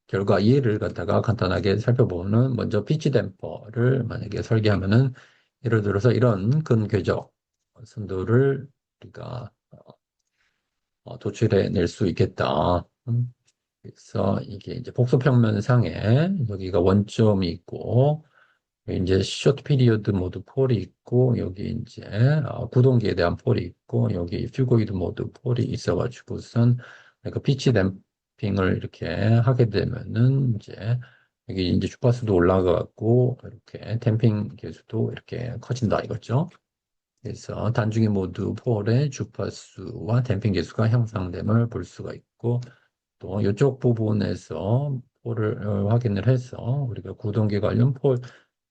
결과 이해를 갖다가 간단하게 살펴보면 먼저 피치 댐퍼를 만약에 설계하면은 예를 들어서 이런 근궤적 선도를 우리가 도출해 낼 수 있겠다. 그래서 이게 이제 복소평면상에 여기가 원점이 있고 이제 쇼트 피리어드 모드 폴이 있고 여기 이제 구동기에 대한 폴이 있고 여기 퓨고이드 모드 폴이 있어가지고선 그러니까 피치 댐핑을 이렇게 하게 되면은 이제 여기 이제 주파수도 올라가고 이렇게 댐핑 계수도 이렇게 커진다 이거죠. 그래서 단중이 모드 폴의 주파수와 댐핑 계수가 형성됨을 볼 수가 있고 또 이쪽 부분에서 폴을 확인을 해서 우리가 구동기 관련 폴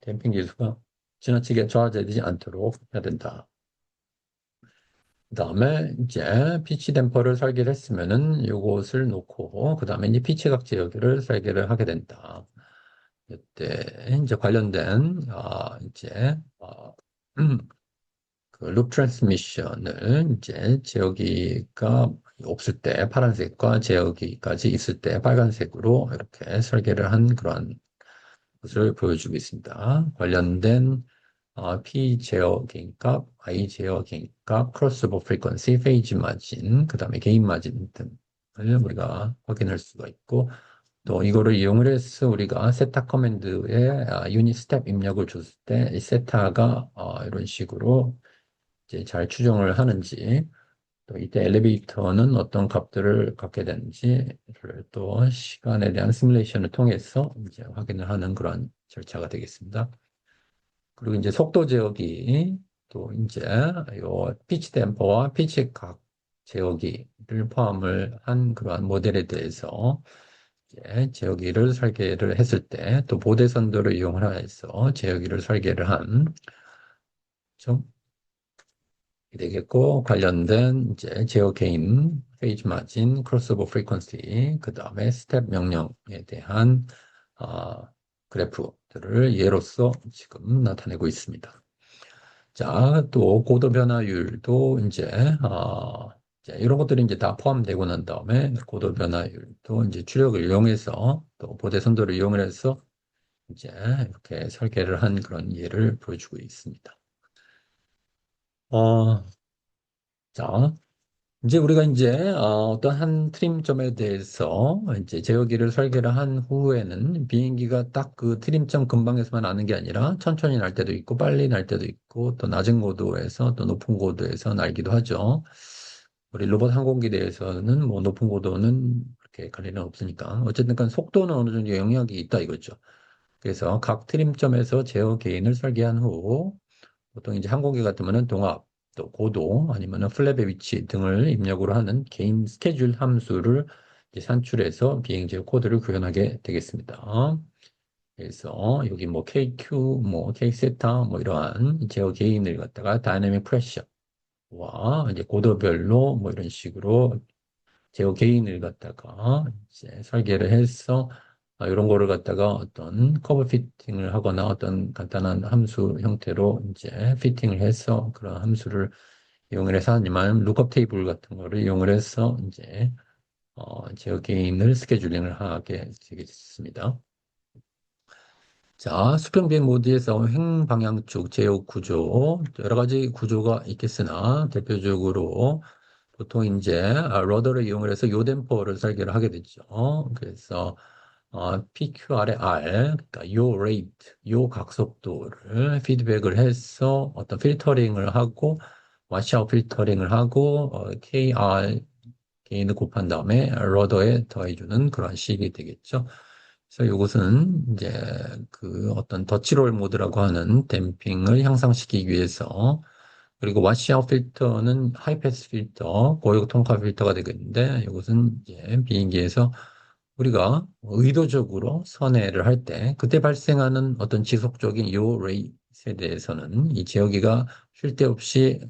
댐핑 계수가 지나치게 저하되지 않도록 해야 된다. 그 다음에 이제 피치 댐퍼를 설계를 했으면은 요것을 놓고 그 다음에 이제 피치 각제 여기를 설계를 하게 된다. 이때 이제 관련된 이제 그 룹 트랜스미션을 이제 제어기가 없을 때 파란색과 제어기까지 있을 때 빨간색으로 이렇게 설계를 한 그런 것을 보여주고 있습니다. 관련된 P 제어기인 값, I 제어기인 값, 크로스오버 프리퀀시, 페이지 마진, 그 다음에 게인 마진 등을 우리가 확인할 수가 있고 또 이거를 이용을 해서 우리가 세타 커맨드에 유닛 스텝 입력을 줬을 때 이 세타가 이런 식으로 이제 잘 추정을 하는지 또 이때 엘리베이터는 어떤 값들을 갖게 되는지를 또 시간에 대한 시뮬레이션을 통해서 이제 확인을 하는 그런 절차가 되겠습니다. 그리고 이제 속도 제어기 또 이제 요 피치 댐퍼와 피치 각 제어기를 포함을 한 그러한 모델에 대해서 이제 제어기를 설계를 했을 때 또 보대선도를 이용을 해서 제어기를 설계를 한 좀 되겠고 관련된 이제 제어 게인, 페이지 마진, 크로스오버 프리퀀시, 그 다음에 스텝 명령에 대한 아, 그래프들을 예로서 지금 나타내고 있습니다. 자, 또 고도 변화율도 이제 이런 것들이 이제 다 포함되고 난 다음에 고도 변화율도 이제 추력을 이용해서 또 보대 선도를 이용을 해서 이제 이렇게 설계를 한 그런 예를 보여주고 있습니다. 어, 자, 이제 우리가 이제 어떤 한 트림점에 대해서 이제 제어기를 설계를 한 후에는 비행기가 딱 그 트림점 근방에서만 나는 게 아니라 천천히 날 때도 있고 빨리 날 때도 있고 또 낮은 고도에서 또 높은 고도에서 날기도 하죠. 우리 로봇 항공기 대해서는 뭐 높은 고도는 그렇게 관리는 없으니까 어쨌든 간 속도는 어느 정도 영향이 있다 이거죠. 그래서 각 트림점에서 제어 개인을 설계한 후 보통 이제 항공기 같으면은 동압, 또 고도, 아니면은 플랩의 위치 등을 입력으로 하는 개인 스케줄 함수를 이제 산출해서 비행제 코드를 구현하게 되겠습니다. 그래서 여기 뭐 KQ, 뭐 K세타, 뭐 이러한 제어 개인을 갖다가 다이내믹 프레셔와 이제 고도별로 뭐 이런 식으로 제어 개인을 갖다가 이제 설계를 해서 이런 거를 갖다가 어떤 커브 피팅을 하거나 어떤 간단한 함수 형태로 이제 피팅을 해서 그런 함수를 이용을 해서 아니면 룩업 테이블 같은 거를 이용을 해서 이제 제어 개인을 스케줄링을 하게 되겠습니다. 자, 수평 비행 모드에서 횡방향 쪽 제어 구조 여러 가지 구조가 있겠으나 대표적으로 보통 이제 러더를 이용을 해서 요덴퍼를 설계를 하게 되죠. 그래서 PQR의 R, 그러니까 요 레이트, 요 각속도를 피드백을 해서 어떤 필터링을 하고 와시아웃 필터링을 하고 KR 게인을 곱한 다음에 러더에 더해주는 그런 식이 되겠죠. 그래서 이것은 이제 그 어떤 더치롤 모드라고 하는 댐핑을 향상시키기 위해서 그리고 와시아웃 필터는 하이패스 필터, 고효 통과 필터가 되겠는데 이것은 이제 비행기에서 우리가 의도적으로 선회를 할 때 그때 발생하는 어떤 지속적인 요 레이스에 대해서는 이 제어기가 쉴 데 없이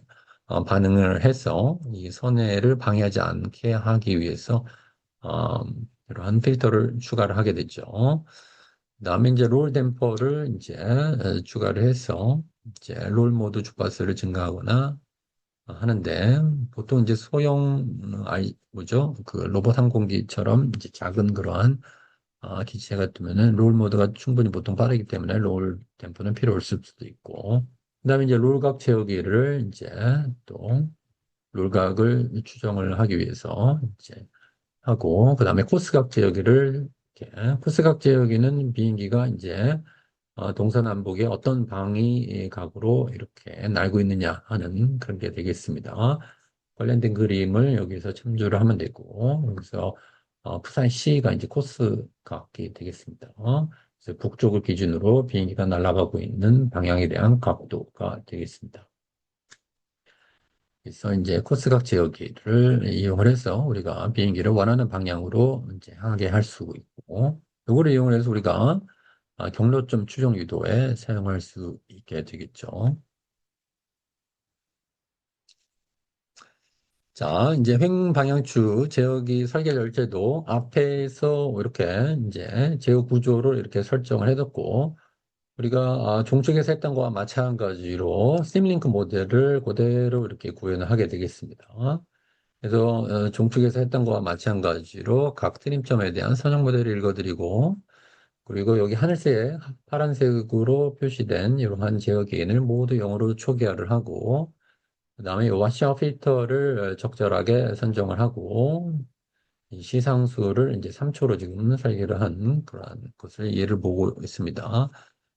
반응을 해서 이 선회를 방해하지 않게 하기 위해서 어, 이러한 필터를 추가를 하게 되죠. 그다음에 이제 롤 댐퍼를 이제 추가를 해서 이제 롤 모드 주파수를 증가하거나 하는데 보통 이제 소형 뭐죠? 그 로봇 항공기처럼 이제 작은 그러한 기체 같으면은 롤 모드가 충분히 보통 빠르기 때문에 롤 댐퍼는 필요 없을 수도 있고 그다음에 이제 롤각 채우기를 이제 또 롤각을 추정을 하기 위해서 이제 하고 그다음에 코스각 제어기를 이렇게 코스각 제어기는 비행기가 이제 동서남북에 어떤 방위각으로 이렇게 날고 있느냐 하는 그런 게 되겠습니다. 관련된 그림을 여기서 참조를 하면 되고 여기서 부산시가 이제 코스각이 되겠습니다. 그래서 북쪽을 기준으로 비행기가 날아가고 있는 방향에 대한 각도가 되겠습니다. 그래서 이제 코스각 제어기를 이용을 해서 우리가 비행기를 원하는 방향으로 이제 하게 할 수 있고, 이거를 이용을 해서 우리가 경로점 추정 유도에 사용할 수 있게 되겠죠. 자, 이제 횡방향추 제어기 설계 열쇠도 앞에서 이렇게 이제 제어 구조를 이렇게 설정을 해뒀고, 우리가 종축에서 했던 거와 마찬가지로 심링크 모델을 그대로 이렇게 구현을 하게 되겠습니다. 그래서 종축에서 했던 거와 마찬가지로 각 트림점에 대한 선형 모델을 읽어드리고 그리고 여기 하늘색 파란색으로 표시된 이러한 제어 기인을 모두 0으로 초기화를 하고 그다음에 이 와시아웃 필터를 적절하게 선정을 하고 이 시상수를 이제 3초로 지금 설계를 한 그런 것을 예를 보고 있습니다.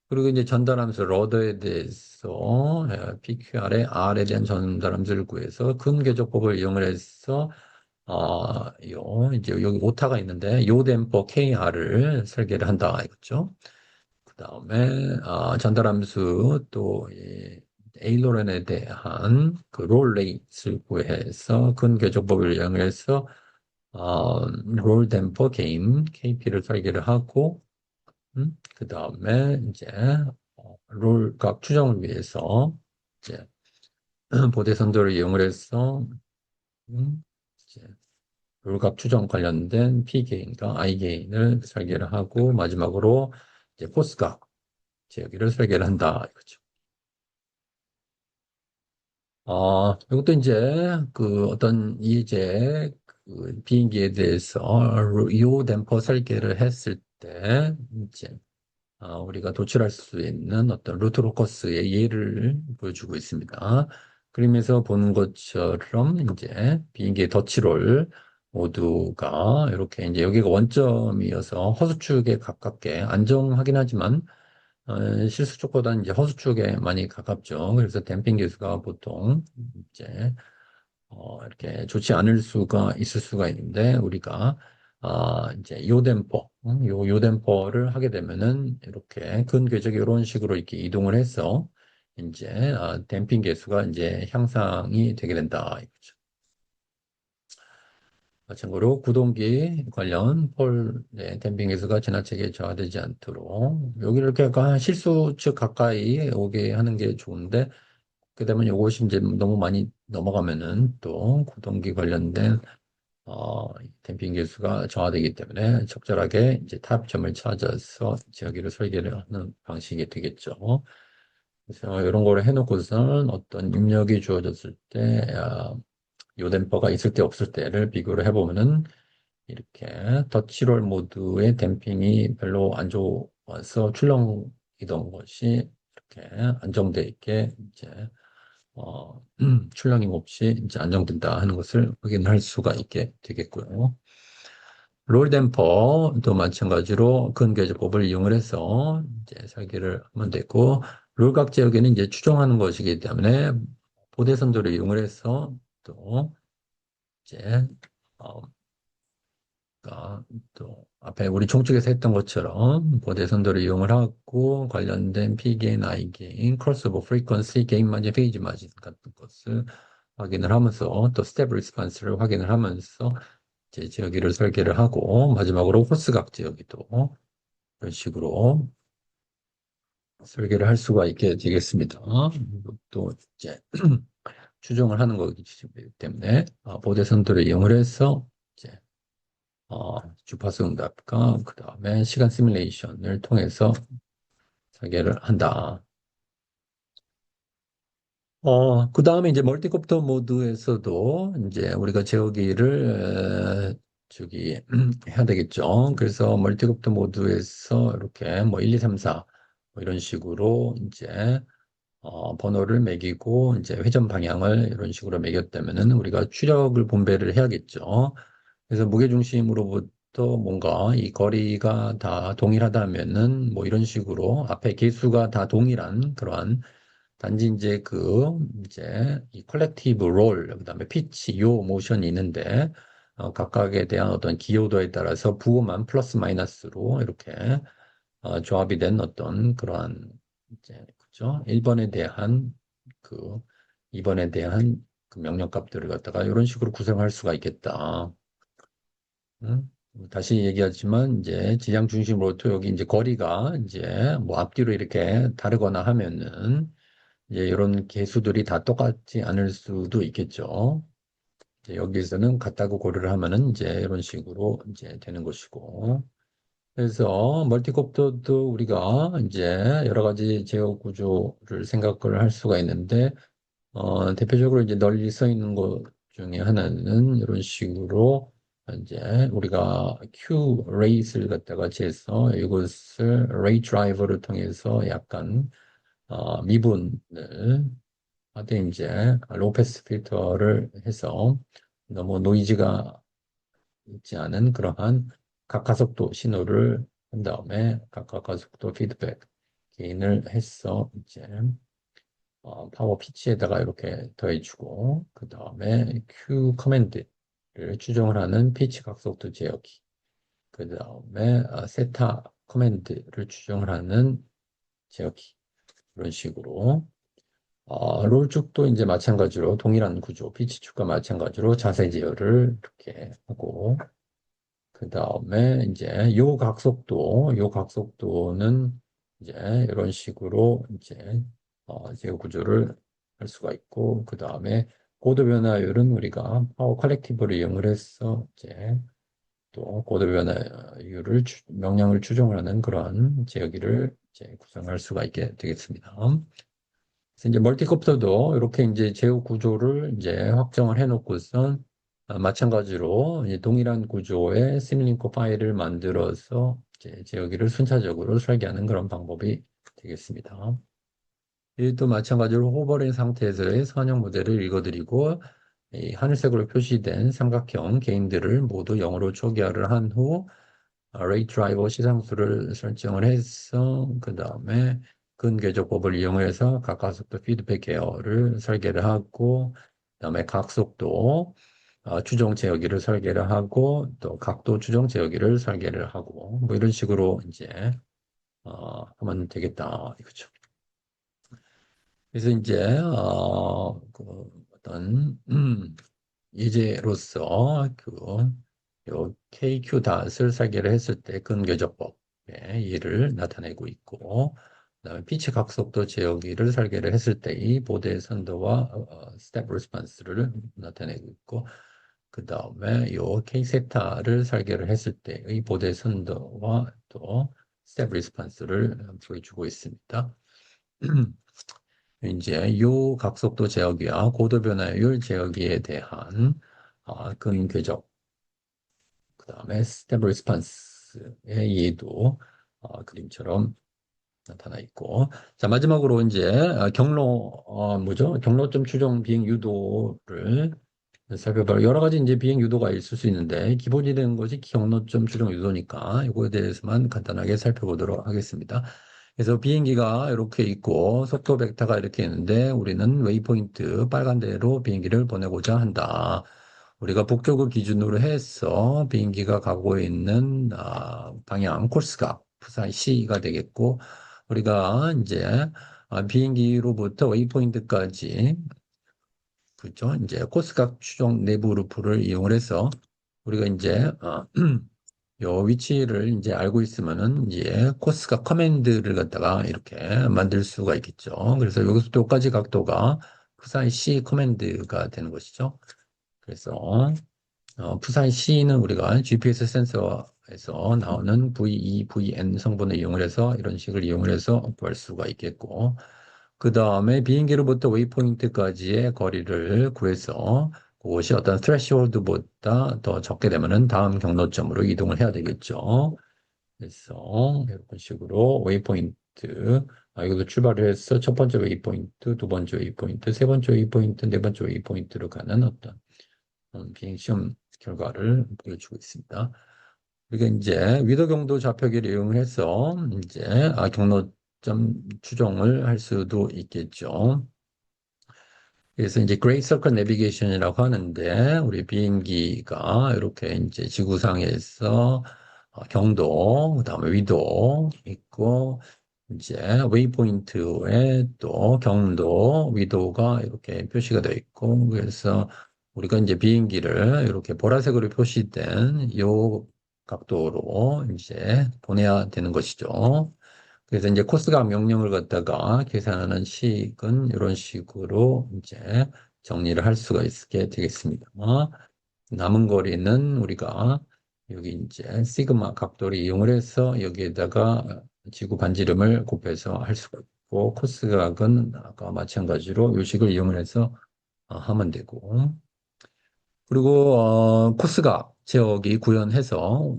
그리고 이제 전달함수 러더에 대해서 PQR에 R에 대한 전달함수를 구해서 근궤적법을 이용을 해서 이제 여기 오타가 있는데 요 댐퍼 KR을 설계를 한다 이거죠. 그 다음에 전달함수 또이 에일로렌에 대한 그 롤 레이스를 구해서 근궤적법을 이용해서 롤 댐퍼 게임 KP를 설계를 하고 그 다음에 이제 롤각 추정을 위해서 이제 보대 선도를 이용을 해서 이제 롤각 추정 관련된 P 게인과 I 게인을 설계를 하고 마지막으로 이제 포스각 여기를 설계를 한다 이거죠. 이것도 이제 그 어떤 이제 그 비행기에 대해서 요 댐퍼 설계를 했을 때 이제 우리가 도출할 수 있는 어떤 루트 로커스의 예를 보여주고 있습니다. 그림에서 보는 것처럼 이제 비행기의 덧치롤 모두가 이렇게 이제 여기가 원점이어서 허수축에 가깝게 안정하긴 하지만 실수축보다는 이제 허수축에 많이 가깝죠. 그래서 댐핑 계수가 보통 이제 이렇게 좋지 않을 수가 있을 수가 있는데 우리가 이제 요댐퍼, 요댐퍼를 하게 되면은 이렇게 근궤적이 이런 식으로 이렇게 이동을 해서 이제 댐핑 계수가 이제 향상이 되게 된다 이거죠. 마찬가지로 구동기 관련 폴 댐핑 계수가 지나치게 저하되지 않도록 여기를 이렇게 약간 실수축 가까이 오게 하는 게 좋은데 그다음에 이것이 이제 너무 많이 넘어가면은 또 구동기 관련된 댐핑 계수가 저하되기 때문에 적절하게 이제 타협점을 찾아서 여기를 설계를 하는 방식이 되겠죠. 그래서 이런 거를 해놓고서는 어떤 입력이 주어졌을 때, 요댐퍼가 있을 때 없을 때를 비교를 해보면은 이렇게 덧치롤 모드의 댐핑이 별로 안 좋아서 출렁이던 것이 이렇게 안정돼 있게 이제 출렁임 없이 이제 안정된다 하는 것을 확인할 수가 있게 되겠고요. 롤 댐퍼도 마찬가지로 근궤적법을 이용을 해서 이제 설계를 하면 되고, 롤각 지역에는 이제 추정하는 것이기 때문에 보대선도를 이용을 해서 또 이제 어, 또 앞에 우리 총칙에서 했던 것처럼 보대선도를 이용을 하고 관련된 P게인, I게인, 크로스오버 프리퀀시, 게인 마진, 페이지 마진 같은 것을 확인을 하면서 또 스텝 리스판스를 확인을 하면서 이제 지역기를 설계를 하고 마지막으로 호스각 지역기도 이런 식으로 설계를 할 수가 있게 되겠습니다. 또 이제 추정을 하는 거기 때문에 보대선도를 이용을 해서 이제 주파수 응답과 그 다음에 시간 시뮬레이션을 통해서 설계를 한다. 그 다음에 이제 멀티콥터 모드에서도 이제 우리가 제어기를 해야 되겠죠. 그래서 멀티콥터 모드에서 이렇게 뭐 1, 2, 3, 4 뭐 이런 식으로 이제 번호를 매기고 이제 회전 방향을 이런 식으로 매겼다면은 우리가 추력을 분배를 해야겠죠. 그래서 무게중심으로부터 뭔가 이 거리가 다 동일하다면은 뭐 이런 식으로 앞에 개수가 다 동일한 그러한 단지 이제 이제 이 컬렉티브 롤, 그다음에 피치, 요 모션이 있는데 각각에 대한 어떤 기여도에 따라서 부호만 플러스 마이너스로 이렇게 조합이 된 어떤 그러한 이제 그죠? 1번에 대한 그 2번에 대한 그 명령값들을 갖다가 이런 식으로 구성할 수가 있겠다. 응? 다시 얘기하지만 이제 지향 중심으로부터 여기 이제 거리가 이제 뭐 앞뒤로 이렇게 다르거나 하면은 이제 이런 개수들이 다 똑같지 않을 수도 있겠죠. 이제 여기서는 같다고 고려를 하면은 이제 이런 식으로 이제 되는 것이고. 그래서 멀티콥터도 우리가 이제 여러 가지 제어 구조를 생각을 할 수가 있는데, 대표적으로 이제 널리 써 있는 것 중에 하나는 이런 식으로 이제 우리가 Q 레이스를 갖다가 재서 이것을 레이 드라이버를 통해서 약간 미분을 하되 이제 로패스 필터를 해서 너무 노이즈가 있지 않은 그러한 각가속도 신호를 한 다음에 각가속도 피드백 게인을 해서 이제 파워 피치에다가 이렇게 더해주고 그 다음에 Q 커맨드를 추정을 하는 피치 각속도 제어기 그 다음에 세타 커맨드를 추정을 하는 제어기 이런 식으로 롤축도 이제 마찬가지로 동일한 구조 피치축과 마찬가지로 자세 제어를 이렇게 하고 그 다음에 이제 요 각속도는 이제 이런 식으로 이제 제어 구조를 할 수가 있고 그 다음에 고도 변화율은 우리가 파워 컬렉티브를 이용을 해서 이제 또 고도 변화율을 명령을 추정을 하는 그러한 제어기를 이제 구성할 수가 있게 되겠습니다. 그래서 이제 멀티콥터도 이렇게 이제 제어 구조를 이제 확정을 해놓고선 마찬가지로 이제 동일한 구조의 시뮬링크 파일을 만들어서 이제 제어기를 순차적으로 설계하는 그런 방법이 되겠습니다. 이도 마찬가지로 호버링 상태에서의 선형 모델을 읽어드리고 이 하늘색으로 표시된 삼각형 개인들을 모두 0으로 초기화를 한 후 레이 드라이버 시상수를 설정을 해서 그 다음에 근궤적법을 이용해서 각가속도 피드백 계열을 설계를 하고 그다음에 각속도 추정 제어기를 설계를 하고 또 각도 추정 제어기를 설계를 하고 뭐 이런 식으로 이제 하면 되겠다 이거죠. 그래서 이제 어떤 예제로서 요 KQ 닷을 설계를 했을 때 근궤적법의 예를 나타내고 있고 그다음에 피치 각속도 제어기를 설계를 했을 때 이 보드의 선도와 스텝 리스폰스를 나타내고 있고 그 다음에 요 K세타를 설계를 했을 때의 보드의 선도와 또 스텝 리스폰스를 보여주고 있습니다. 이제 요 각속도 제어기와 고도 변화율 제어기에 대한 근궤적 그 다음에 스텝 리스폰스의 예도 그림처럼 나타나 있고. 자, 마지막으로 이제 뭐죠? 경로점 추정 비행 유도를 살펴봐요. 여러 가지 이제 비행 유도가 있을 수 있는데 기본이 되는 것이 경로점 추정 유도니까 이거에 대해서만 간단하게 살펴보도록 하겠습니다. 그래서 비행기가 이렇게 있고 속도 벡터가 이렇게 있는데 우리는 웨이포인트 빨간 데로 비행기를 보내고자 한다. 우리가 북쪽을 기준으로 해서 비행기가 가고 있는 방향 코스가 부산 C가 되겠고 우리가 이제 비행기로부터 웨이포인트까지 그죠? 이제 코스각 추정 내부 루프를 이용을 해서 우리가 이제 요 위치를 이제 알고 있으면은 이제 코스각 커맨드를 갖다가 이렇게 만들 수가 있겠죠. 그래서 여기서 여기까지 각도가 푸사이 C 커맨드가 되는 것이죠. 그래서 푸사이 C는 우리가 GPS 센서에서 나오는 V2, VN 성분을 이용을 해서 이런 식을 이용을 해서 구할 수가 있겠고 그 다음에 비행기로부터 웨이포인트까지의 거리를 구해서 그것이 어떤 스트레시홀드보다 더 적게 되면은 다음 경로점으로 이동을 해야 되겠죠. 그래서 이런 식으로 웨이포인트 여기서 출발을 해서 첫 번째 웨이포인트, 두 번째 웨이포인트, 세 번째 웨이포인트, 네 번째 웨이포인트로 가는 어떤 비행 시험 결과를 보여주고 있습니다. 그게 이제 위도 경도 좌표기를 이용해서 이제 경로점 추정을 할 수도 있겠죠. 그래서 이제 그레이트 서클 내비게이션이라고 하는데 우리 비행기가 이렇게 이제 지구상에서 경도, 그다음에 위도 있고 이제 웨이포인트에 또 경도, 위도가 이렇게 표시가 되어 있고 그래서 우리가 이제 비행기를 이렇게 보라색으로 표시된 요 각도로 이제 보내야 되는 것이죠. 그래서 이제 코스가 명령을 갖다가 계산하는 식은 이런 식으로 이제 정리를 할 수가 있게 되겠습니다. 남은 거리는 우리가 여기 이제 시그마 각도를 이용을 해서 여기에다가 지구 반지름을 곱해서 할 수가 있고 코스각은 아까 마찬가지로 요 식을 이용을 해서 하면 되고 그리고 코스가 제어기 구현해서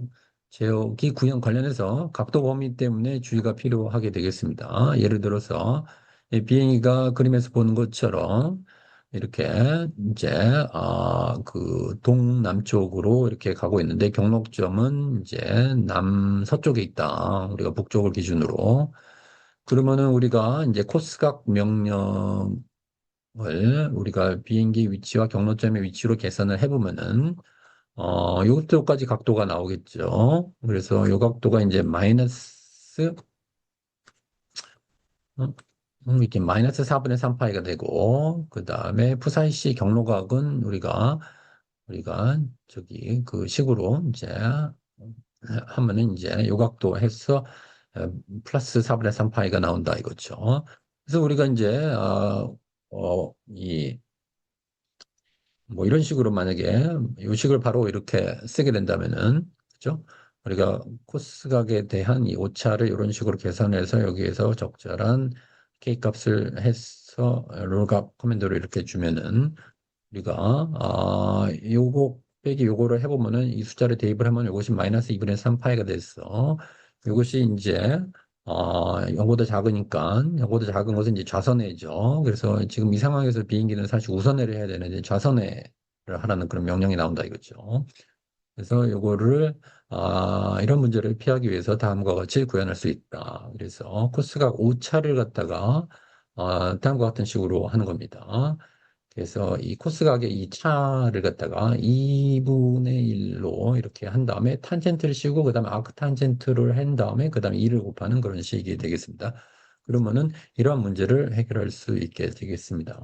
제어기 구현 관련해서 각도 범위 때문에 주의가 필요하게 되겠습니다. 예를 들어서 이 비행기가 그림에서 보는 것처럼 이렇게 이제 그 동남쪽으로 이렇게 가고 있는데 경록점은 이제 남서쪽에 있다. 우리가 북쪽을 기준으로 그러면은 우리가 이제 코스각 명령 을 우리가 비행기 위치와 경로점의 위치로 계산을 해보면은 요것도까지 각도가 나오겠죠. 그래서 요 각도가 이제 마이너스 어? 이렇게 마이너스 4분의 3파이가 되고 그 다음에 푸사이시 경로각은 우리가 저기 그 식으로 이제 하면은 이제 요 각도 해서 플러스 4분의 3파이가 나온다 이거죠. 그래서 우리가 이제 이 뭐 이런 식으로 만약에 요식을 바로 이렇게 쓰게 된다면은 그죠? 우리가 코스각에 대한 이 오차를 이런 식으로 계산해서 여기에서 적절한 K 값을 해서 롤값 커맨드로 이렇게 주면은 우리가 요거 빼기 요거를 해보면은 이 숫자를 대입을 하면 이것이 마이너스 2분의 3파이가 됐어. 이것이 이제 0보다 작으니까 0보다 작은 것은 이제 좌선회죠. 그래서 지금 이 상황에서 비행기는 사실 우선회를 해야 되는데 좌선회를 하라는 그런 명령이 나온다 이거죠. 그래서 요거를 이런 문제를 피하기 위해서 다음과 같이 구현할 수 있다. 그래서 코스가 오차를 갖다가 다음과 같은 식으로 하는 겁니다. 그래서 이 코스각의 이 차를 갖다가 2분의 1로 이렇게 한 다음에 탄젠트를 씌우고 그다음에 아크탄젠트를 한 다음에 그다음에 2를 곱하는 그런 식이 되겠습니다. 그러면은 이러한 문제를 해결할 수 있게 되겠습니다.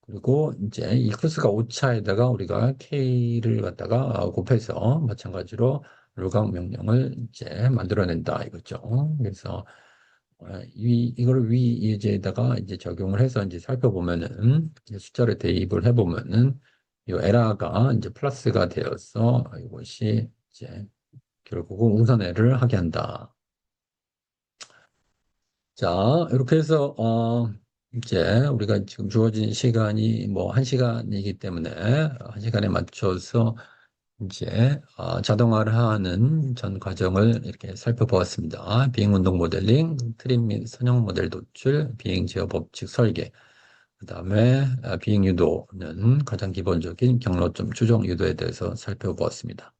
그리고 이제 이 코스가 5차에다가 우리가 K를 갖다가 곱해서 마찬가지로 롤각 명령을 이제 만들어낸다 이거죠. 그래서 이걸 위 예제에다가 이제 적용을 해서 이제 살펴보면은 이제 숫자를 대입을 해보면은 이 에라가 이제 플러스가 되어서 이것이 이제 결국은 우선회를 하게 한다. 자, 이렇게 해서 이제 우리가 지금 주어진 시간이 뭐 1시간이기 때문에 1시간에 맞춰서 이제 자동화를 하는 전 과정을 이렇게 살펴보았습니다. 비행운동 모델링, 트림 및 선형 모델 도출, 비행 제어 법칙 설계, 그다음에 비행 유도는 가장 기본적인 경로점 추종 유도에 대해서 살펴보았습니다.